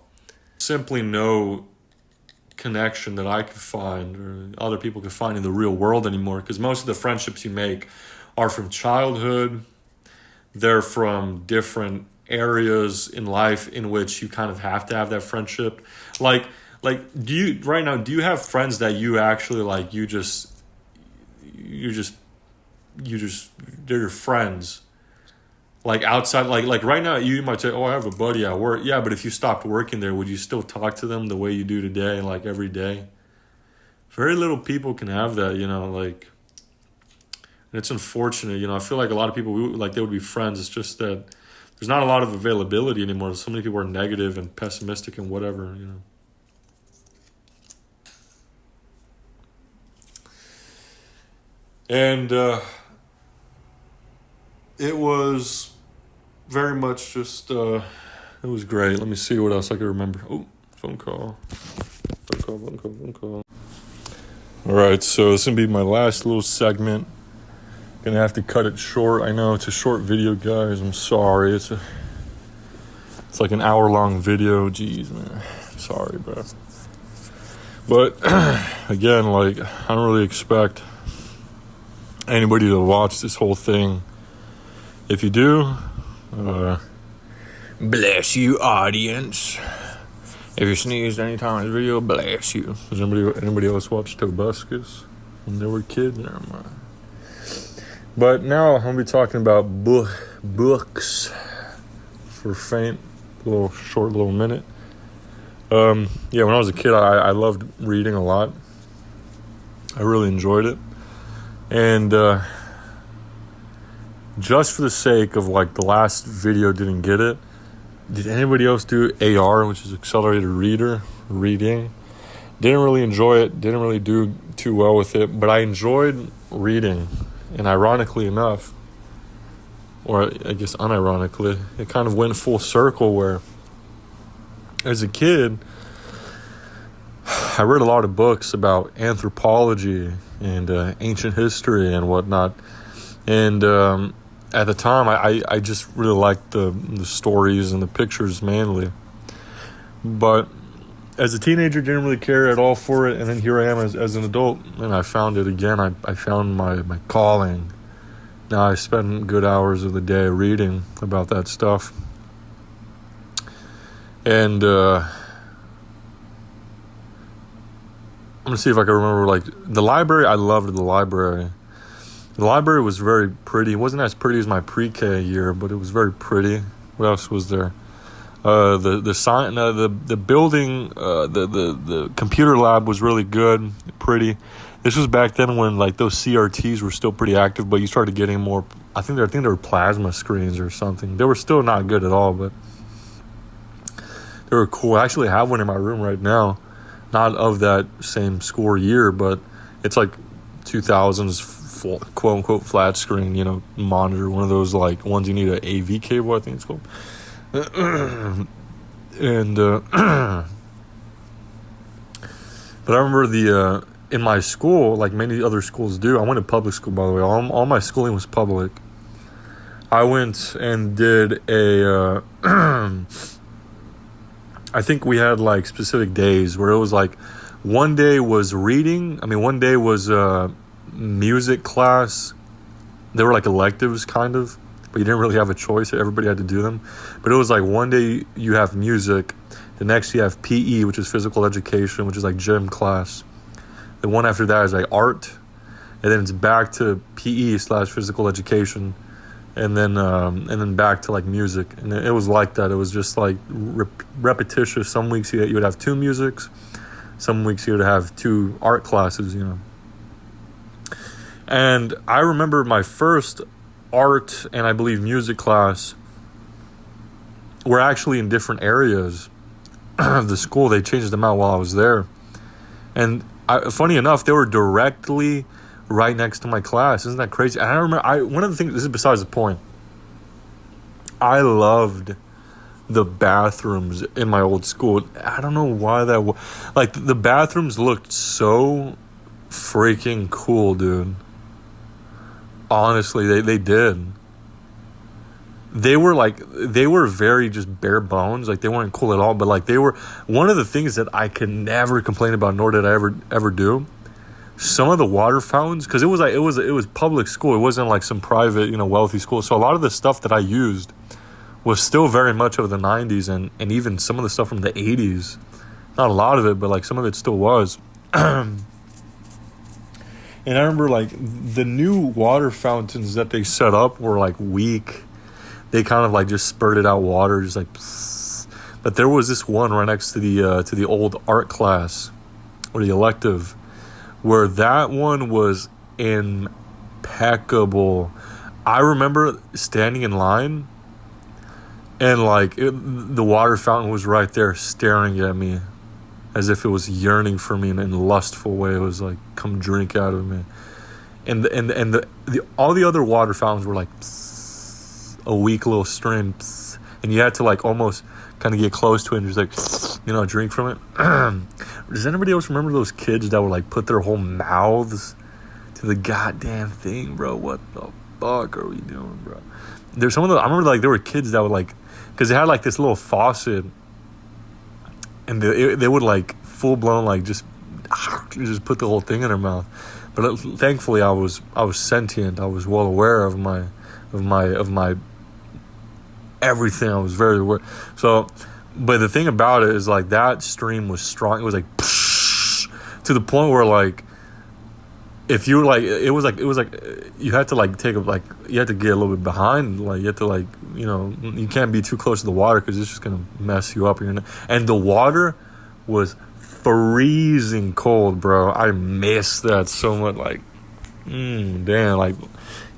simply no connection that I could find or other people could find in the real world anymore, because most of the friendships you make are from childhood. They're from different areas in life in which you kind of have to have that friendship. Like do you have friends that you actually like, you just they're your friends? Like outside, like right now, you might say, "Oh, I have a buddy at work." Yeah, but if you stopped working there, would you still talk to them the way you do today, like every day? Very little people can have that, like, and it's unfortunate, I feel like a lot of people, they would be friends. It's just that there's not a lot of availability anymore. So many people are negative and pessimistic and whatever, And it was very much just, it was great. Let me see what else I can remember. Oh, phone call. All right, so this is going to be my last little segment. Gonna have to cut it short. I know it's a short video, guys. I'm sorry. It's like an hour-long video. Jeez, man. Sorry, bro. But, again, I don't really expect anybody to watch this whole thing. If you do, bless you, audience. If you sneezed anytime in this video, bless you. Does anybody else watch Tobuscus when they were kids? Never mind. But now I'm going to be talking about books for faint, short little minute. When I was a kid, I loved reading a lot. I really enjoyed it. And just for the sake of, the last video didn't get it, did anybody else do AR, which is accelerated reading? Didn't really enjoy it. Didn't really do too well with it. But I enjoyed reading. And ironically enough, or I guess unironically, it kind of went full circle where, as a kid, I read a lot of books about anthropology and ancient history and whatnot. And at the time, I just really liked the stories and the pictures mainly. But as a teenager, didn't really care at all for it. And then here I am as an adult, and I found it again. I found my calling. Now I spend good hours of the day reading about that stuff. And I'm going to see if I can remember, the library. I loved the library. The library was very pretty. It wasn't as pretty as my pre-K year, but it was very pretty. What else was there? The building, the computer lab was really good, pretty. This was back then when those CRTs were still pretty active, but you started getting more. I think they were plasma screens or something. They were still not good at all, but they were cool. I actually have one in my room right now, not of that same score year, but it's 2000s quote unquote flat screen, monitor, one of those ones you need an AV cable, I think it's called. And but I remember in my school, like many other schools do, I went to public school, by the way. All my schooling was public. I went and did a I think we had specific days where it was one day was reading. One day was music class. They were electives kind of, but you didn't really have a choice. Everybody had to do them. But it was one day you have music, the next you have PE, which is physical education, which is gym class. The one after that is art, and then it's back to PE/physical education, and then back to music. And it was like that. It was just repetitious. Some weeks you would have 2 musics, some weeks you would have 2 art classes, And I remember my first art and I believe music class were actually in different areas of the school. They changed them out while I was there. And funny enough, they were directly right next to my class. Isn't that crazy? And I remember, one of the things, this is besides the point, I loved the bathrooms in my old school. I don't know why that was. The bathrooms looked so freaking cool, dude. Honestly, they did. they were very just bare bones. Like, they weren't cool at all, but like, they were one of the things that I could never complain about, nor did I ever do. Some of the water fountains, because it was public school. It wasn't like some private, wealthy school. So a lot of the stuff that I used was still very much of the 90s, and even some of the stuff from the 80s. Not a lot of it, but like some of it still was. And I remember like the new water fountains that they set up were like weak. They kind of like just spurted out water, just like psst. But there was this one right next to the old art class, or the elective, where that one was impeccable. I remember standing in line, and like the water fountain was right there staring at me as if it was yearning for me in a lustful way. It was like, come drink out of me. And the all the other water fountains were like psst, a weak little stream, psst, and you had to like almost kind of get close to it and just like drink from it. Does anybody else remember those kids that would like put their whole mouths to the goddamn thing, bro? What the fuck are we doing, bro? There's some of the, I remember like there were kids that would like, because they had like this little faucet, and they would like full blown like just put the whole thing in their mouth. But thankfully I was sentient. I was well aware of my everything. I was very aware. So, but the thing about it is like that stream was strong. It was like to the point where like, if you were like, it was like you had to like you had to get a little bit behind. Like you had to like, you can't be too close to the water because it's just gonna mess you up. And the water was freezing cold, bro. I miss that so much. Like, damn, like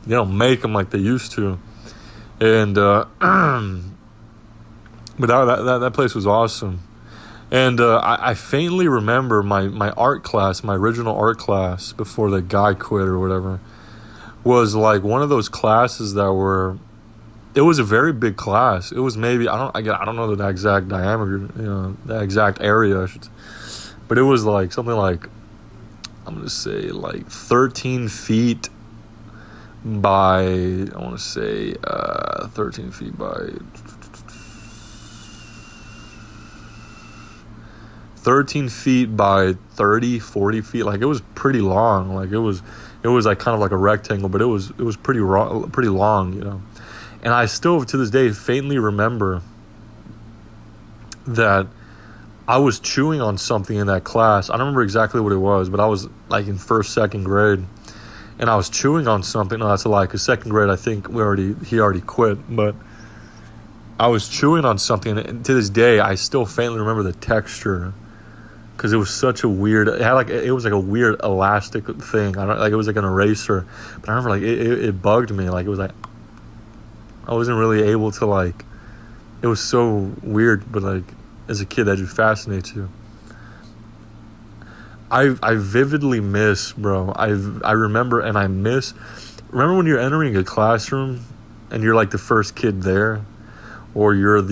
they don't make them like they used to. And but that place was awesome. And I faintly remember my art class, my original art class before the guy quit or whatever, was like one of those classes that were, it was a very big class. It was maybe, I don't know the exact diameter, the exact area, but it was like something like, I'm going to say like 13 feet by, I want to say 13 feet by 13 feet by 30, 40 feet. Like it was pretty long. Like it was like kind of like a rectangle, but it was pretty long, And I still to this day faintly remember that I was chewing on something in that class. I don't remember exactly what it was, but I was like in second grade, and I was chewing on something. No, that's a lie, because second grade I think he already quit, but I was chewing on something, and to this day I still faintly remember the texture, because it was such a weird. It was like a weird elastic thing. It was like an eraser, but I remember like it bugged me. Like it was like I wasn't really able to like. It was so weird, but like as a kid that just fascinates you. I vividly miss, bro. I remember and I miss. Remember when you're entering a classroom and you're like the first kid there, or you're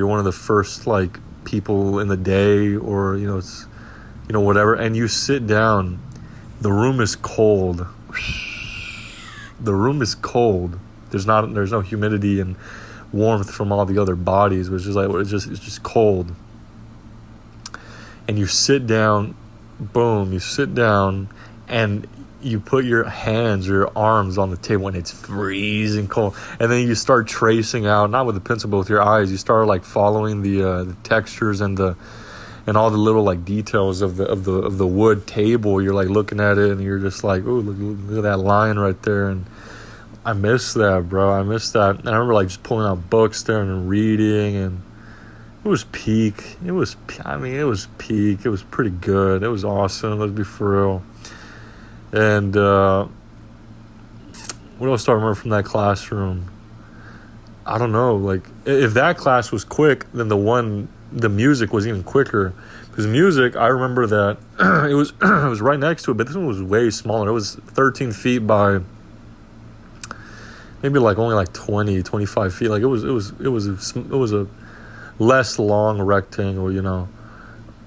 one of the first like people in the day, or it's whatever, and you sit down. The room is cold. The room is cold. There's no humidity and warmth from all the other bodies, which is like it's just cold. And you sit down, boom, you sit down, and you put your hands or your arms on the table, and it's freezing cold. And then you start tracing out, not with a pencil, but with your eyes. You start like following the textures and all the little like details of the wood table. You're like looking at it, and you're just like, oh, look at that line right there. And I miss that, bro. I miss that. And I remember like just pulling out books there and reading, and it was peak. It was peak. It was pretty good. It was awesome. Let's be for real. And what else do I remember from that classroom? I don't know. Like if that class was quick, then the music was even quicker. Because music, I remember that it was right next to it, but this one was way smaller. It was 13 feet by maybe like only like 20, 25 feet. Like it was a less long rectangle,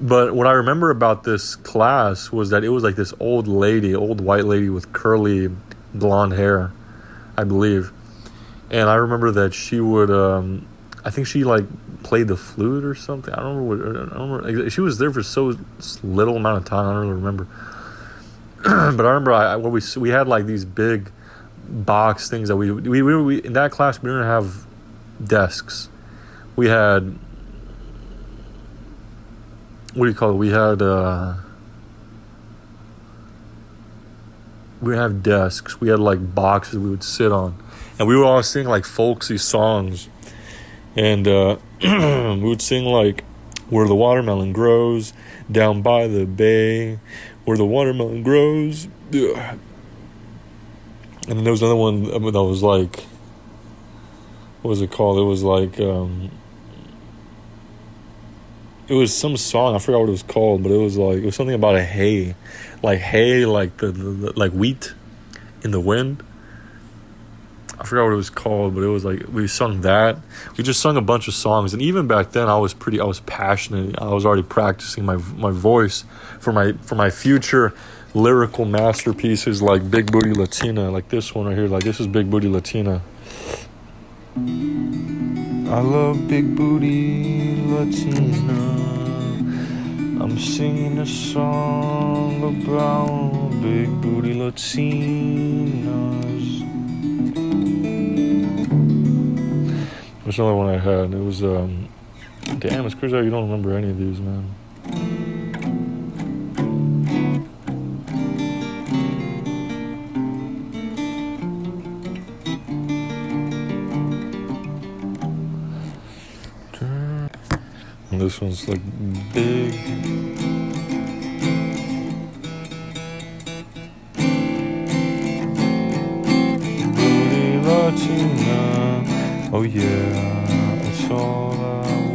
But what I remember about this class was that it was like this old white lady with curly blonde hair, I believe. And I remember that she would, I think she like played the flute or something. I don't remember. I don't remember. She was there for so little amount of time. I don't really remember. But I remember when we had like these big box things that we in that class we didn't have desks. We had, what do you call it? We had we have desks. We had like boxes we would sit on, and we would all sing like folksy songs, and we would sing like "Where the Watermelon Grows," "Down by the Bay," "Where the Watermelon Grows." Ugh. And then there was another one that was like, what was it called? It was like, it was some song. I forgot what it was called, but it was something about a hay, like the like wheat in the wind. I forgot what it was called, but it was like we sung that. We just sung a bunch of songs, and even back then, I was passionate. I was already practicing my voice for my future lyrical masterpieces like Big Booty Latina, like this one right here. Like, this is Big Booty Latina. I love Big Booty Latina. I'm singing a song about Big Booty Latinas. There's another one I had. It was, damn, it's crazy how you don't remember any of these, man. And this one's like big. Booty Latina. Oh yeah, that's all I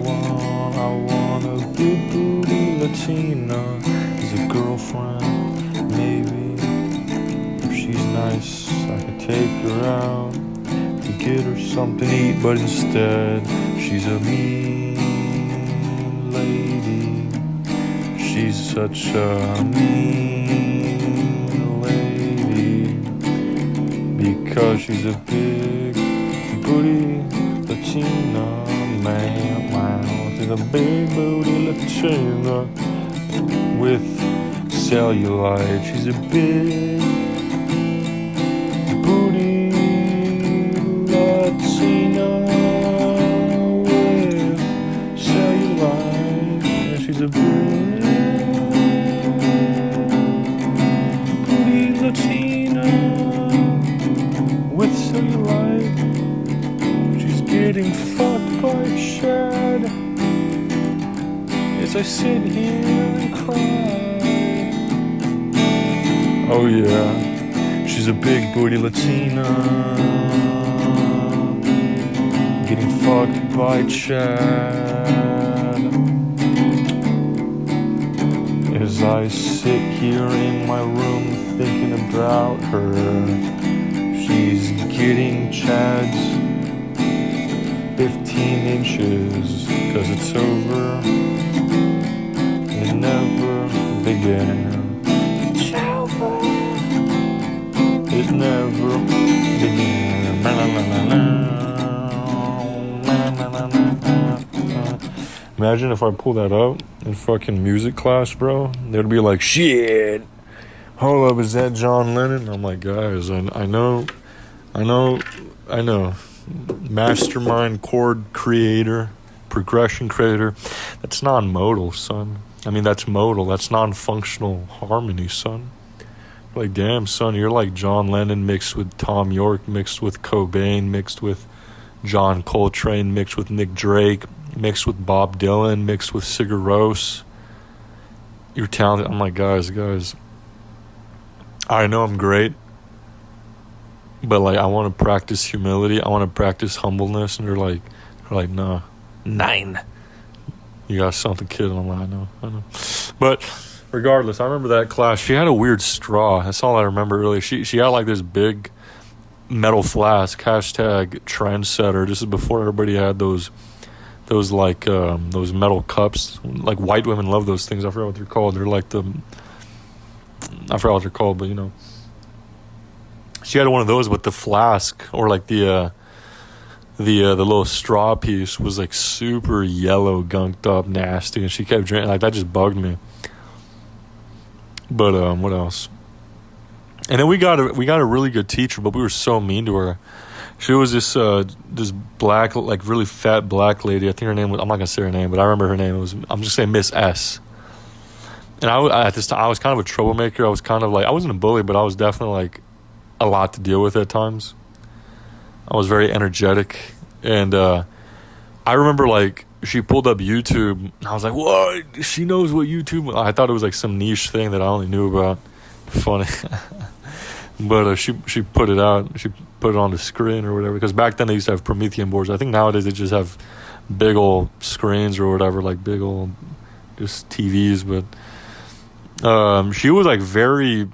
want. I want a big booty Latina as a girlfriend. Maybe if she's nice, I could take her out to get her something to eat. But instead, she's a mean lady. She's such a mean lady because she's a big booty Latina, man. Wow, she's a big booty Latina with cellulite. She's a big booty Latina with cellulite. Yeah, she's a big booty Latina with cellulite. She's getting fucked by Chad as I sit here and cry. Oh yeah, she's a big booty Latina getting fucked by Chad as I sit here in my room thinking about her. She's getting Chad's 15 inches, 'cause it's over. It never began. It's over. It never began. Imagine if I pull that up in fucking music class, bro. They'd be like, shit. Hold up, is that John Lennon? I'm like, guys, I know. Mastermind chord creator, progression creator. That's non-modal, son. I mean, that's modal. That's non-functional harmony, son. Like, damn, son, you're like John Lennon mixed with Tom York, mixed with Cobain, mixed with John Coltrane, mixed with Nick Drake, mixed with Bob Dylan, mixed with Sigur Rós. You're talented. I'm like, guys, I know I'm great, but like, I want to practice humility. I want to practice humbleness. And they're like, nah, 9. You got something, kid. And I'm like, I know. But regardless, I remember that class. She had a weird straw. That's all I remember, really. She had like this big metal flask. Hashtag trendsetter. This is before everybody had those metal cups. Like, white women love those things. I forgot what they're called. They're like I forgot what they're called, but you know. She had one of those with the flask, or like the the little straw piece was like super yellow, gunked up, nasty, and she kept drinking. Like that just bugged me. But what else? And then we got a really good teacher, but we were so mean to her. She was this black, like really fat black lady. I think her name was, I'm not gonna say her name, but I remember her name. I'm just saying Miss S. And at this time I was kind of a troublemaker. I was kind of like, I wasn't a bully, but I was definitely like a lot to deal with at times. I was very energetic, and I remember like she pulled up YouTube, and I was like, "What? She knows what YouTube?" I thought it was like some niche thing that I only knew about. Funny, but she put it out. She put it on the screen or whatever. Because back then they used to have Promethean boards. I think nowadays they just have big old screens or whatever, like big old just TVs. But she was like very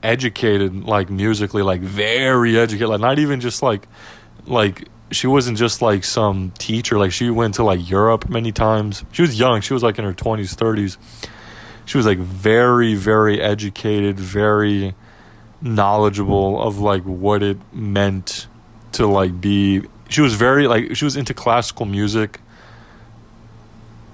educated, like musically, like very educated, like not even just like she wasn't just like some teacher. Like she went to like Europe many times. She was young. She was like in her 20s, 30s. She was like very, very educated, very knowledgeable of like what it meant to like be. She was very like, she was into classical music.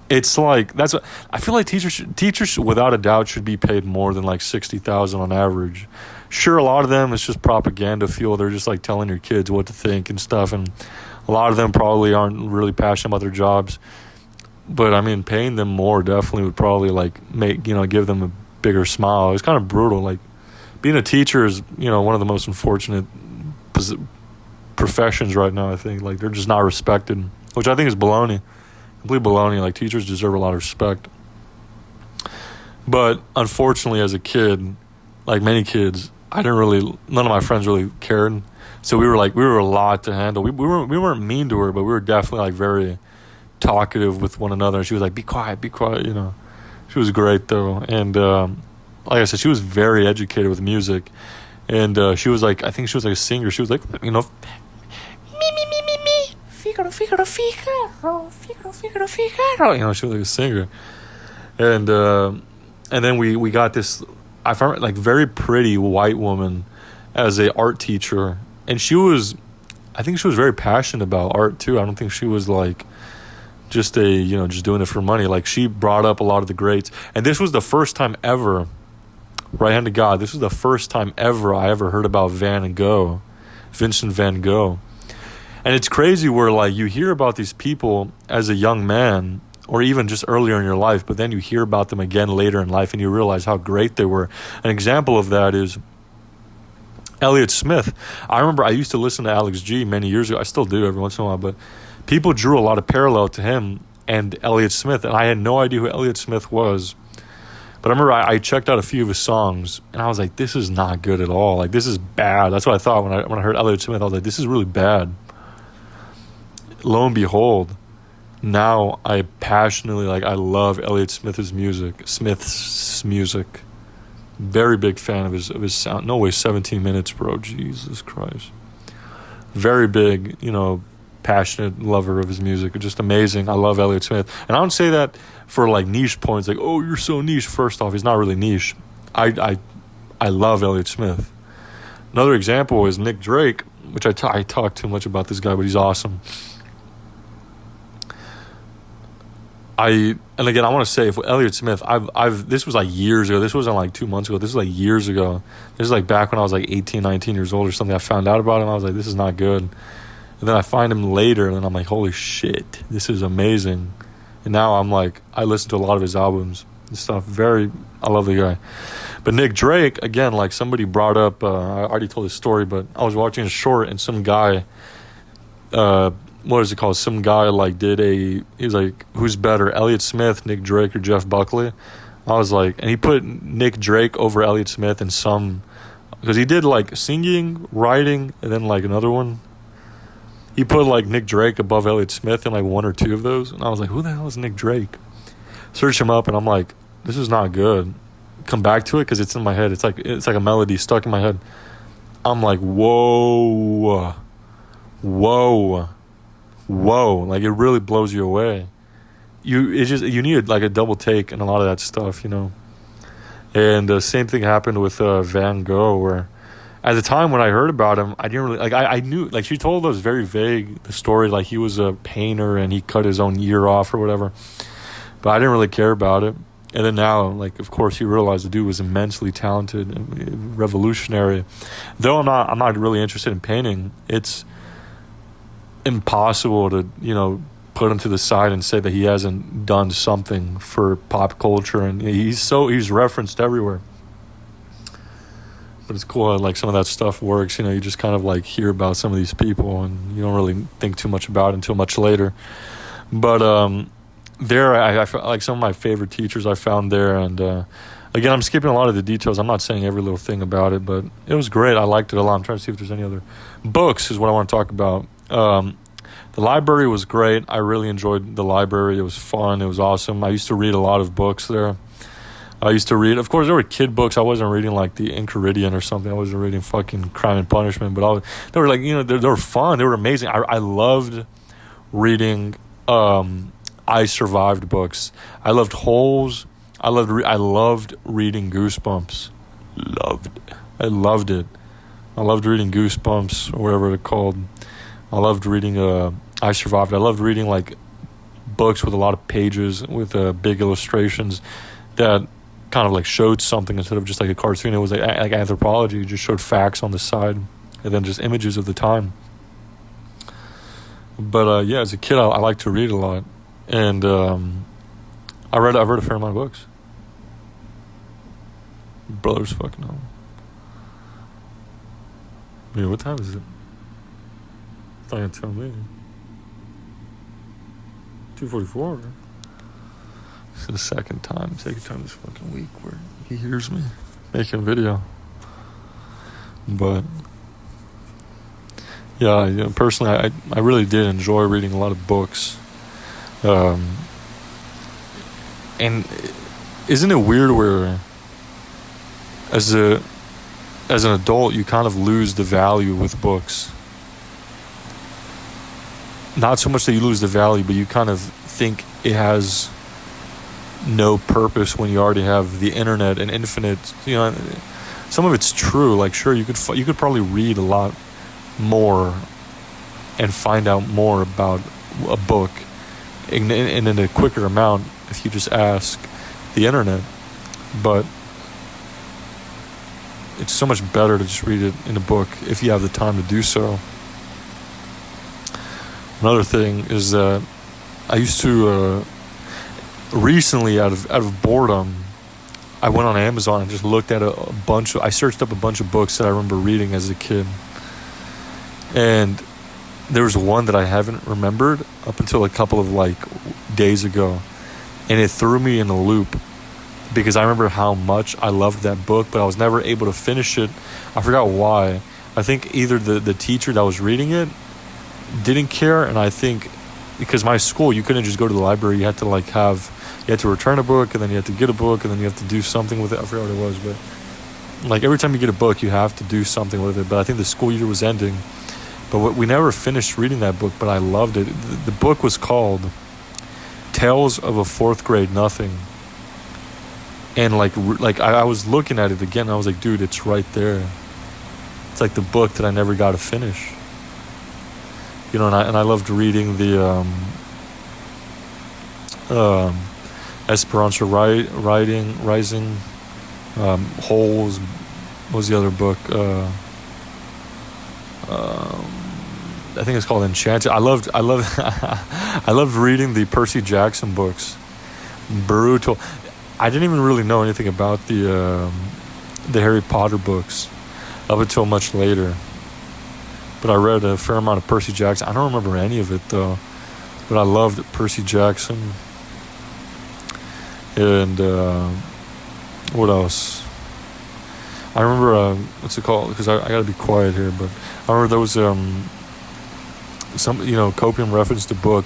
It's like, that's what I feel like teachers without a doubt should be paid more than like $60,000 on average. Sure, a lot of them it's just propaganda fuel. They're just like telling your kids what to think and stuff, and a lot of them probably aren't really passionate about their jobs. But I mean, paying them more definitely would probably like make, give them a bigger smile. It's kind of brutal. Like being a teacher is, one of the most unfortunate professions right now. I think like they're just not respected, which I think is baloney. Complete baloney. Like teachers deserve a lot of respect. But unfortunately, as a kid, like many kids, none of my friends really cared. So we were a lot to handle. We weren't mean to her, but we were definitely like very talkative with one another. She was like, be quiet. She was great though. And like I said, she was very educated with music. And she was like, I think she was like a singer. She was like, me. Figaro. She was like a singer. And then we got this, I found like very pretty white woman as a art teacher. And I think she was very passionate about art too. I don't think she was like just just doing it for money. Like she brought up a lot of the greats. And this was the first time ever, right hand to God, this was the first time ever I ever heard about Vincent van Gogh. And it's crazy where like you hear about these people as a young man or even just earlier in your life, but then you hear about them again later in life and you realize how great they were. An example of that is Elliott Smith. I remember I used to listen to Alex G many years ago. I still do every once in a while, but people drew a lot of parallel to him and Elliott Smith, and I had no idea who Elliott Smith was. But I remember I checked out a few of his songs, and I was like, this is not good at all. Like, this is bad. That's what I thought when I heard Elliott Smith. I was like, this is really bad. Lo and behold, now I passionately, I love Elliott Smith's music. Very big fan of his sound. No way, 17 minutes, bro. Jesus Christ. Very big, passionate lover of his music. Just amazing. I love Elliott Smith. And I don't say that for niche points, like, oh, you're so niche. First off, he's not really niche. I love Elliott Smith. Another example is Nick Drake, which I talk too much about this guy, but he's awesome. And again, I want to say, for Elliott Smith, this was years ago. This wasn't 2 months ago. This was years ago. This is back when I was 18, 19 years old or something. I found out about him. I was like, this is not good. And then I find him later, and then I'm like, holy shit, this is amazing. And now I'm I listen to a lot of his albums and stuff. I love the guy. But Nick Drake, again, somebody brought up, I already told this story, but I was watching a short, and some guy, what is it called? Some guy he's like, who's better, Elliott Smith, Nick Drake, or Jeff Buckley? I was like, and he put Nick Drake over Elliott Smith in because he did singing, writing, and then another one. He put Nick Drake above Elliott Smith in one or two of those. And I was like, who the hell is Nick Drake? Search him up, and I'm like, this is not good. Come back to it because it's in my head. It's like a melody stuck in my head. I'm like, whoa. It really blows you away. You need a double take and a lot of that stuff, And the same thing happened with Van Gogh, where at the time when I heard about him, I didn't really like. I knew, like, she told us very vague the story, like he was a painter and he cut his own ear off or whatever. But I didn't really care about it. And then now, like, of course, you realize the dude was immensely talented and revolutionary. Though I'm not really interested in painting. It's impossible to, put him to the side and say that he hasn't done something for pop culture, and he's referenced everywhere. But it's cool how, like, some of that stuff works. You just kind of, like, hear about some of these people and you don't really think too much about it until much later. But there I like some of my favorite teachers I found there, and again, I'm skipping a lot of the details. I'm not saying every little thing about it, but it was great. I liked it a lot. I'm trying to see if there's any other books is what I want to talk about. The library was great. I really enjoyed the library. It was fun. It was awesome. I used to read a lot of books there. I used to read, of course, there were kid books. I wasn't reading like the Enchiridion or something. I wasn't reading fucking Crime and Punishment, but they were like, they were fun. They were amazing. I loved reading I Survived books. I loved Holes. I loved reading Goosebumps. I loved it. I loved reading Goosebumps or whatever they're called. I loved reading I Survived. I loved reading like books with a lot of pages with big illustrations that kind of like showed something instead of just like a cartoon. It was like anthropology. It just showed facts on the side and then just images of the time. But yeah, as a kid, I liked to read a lot, and I read a fair amount of books. Brothers fucking home. Yeah, what time is it? Don't even tell me. 2:44. This is the second time this fucking week where he hears me making a video. But yeah, personally, I really did enjoy reading a lot of books. And isn't it weird where as an adult you kind of lose the value with books? Not so much that you lose the value, but you kind of think it has no purpose when you already have the internet and infinite. Some of it's true. Like, sure, you could probably read a lot more and find out more about a book in a quicker amount if you just ask the internet. But it's so much better to just read it in a book if you have the time to do so. Another thing is that I used to recently, out of boredom, I went on Amazon and just looked at I searched up a bunch of books that I remember reading as a kid. And there was one that I haven't remembered up until a couple of like days ago. And it threw me in a loop because I remember how much I loved that book, but I was never able to finish it. I forgot why. I think either the teacher that was reading it didn't care, and I think because my school, you couldn't just go to the library. You had to return a book, and then you had to get a book, and then you have to do something with it. I forgot what it was, but like every time you get a book, you have to do something with it. But I think the school year was ending, but we never finished reading that book, but I loved it. The book was called Tales of a Fourth Grade Nothing. And like I was looking at it again, and I was like, dude, it's right there. It's like the book that I never got to finish. And I loved reading the Esperanza Rising, Holes. What was the other book? I think it's called Enchanted. I loved I loved reading the Percy Jackson books. Brutal. I didn't even really know anything about the Harry Potter books up until much later. But I read a fair amount of Percy Jackson. I don't remember any of it though, but I loved Percy Jackson. And what else? I remember what's it called? Because I gotta be quiet here. But I remember there was some Copium referenced a book.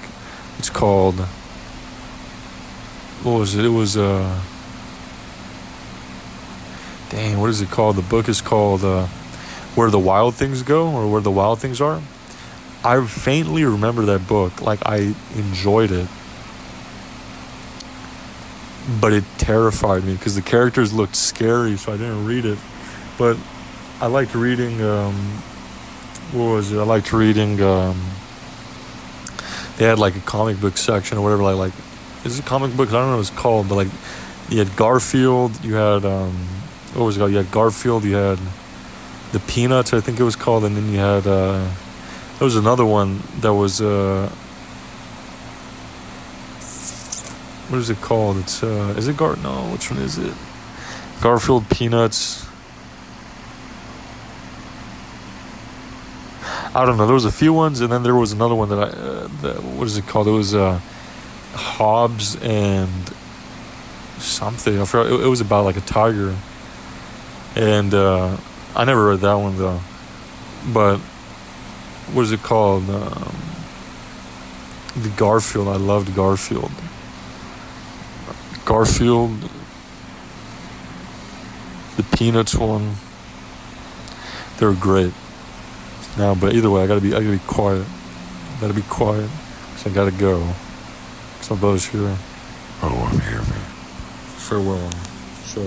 It's called, what was it? It was what is it called? The book is called Where the Wild Things Go, or Where the Wild Things Are. I faintly remember that book. Like, I enjoyed it, but it terrified me because the characters looked scary, so I didn't read it. But I liked reading. What was it? I liked reading. They had like a comic book section or whatever. Like is it comic books? I don't know what it's called, but like you had Garfield. You had what was it called? You had Garfield. You had the Peanuts, I think it was called, and then you had there was another one that was what is it called? It's is it no, which one is it? Garfield, Peanuts. I don't know. There was a few ones, and then there was another one that what is it called? It was Hobbs and something. I forgot. It was about like a tiger, and I never read that one though. But what is it called? The Garfield. I loved Garfield. Garfield. The Peanuts one. They were great. No, but either way, I gotta be quiet. Gotta be quiet, cause I gotta go. Cause my brother's here. Oh, I'm here, man. Farewell. So.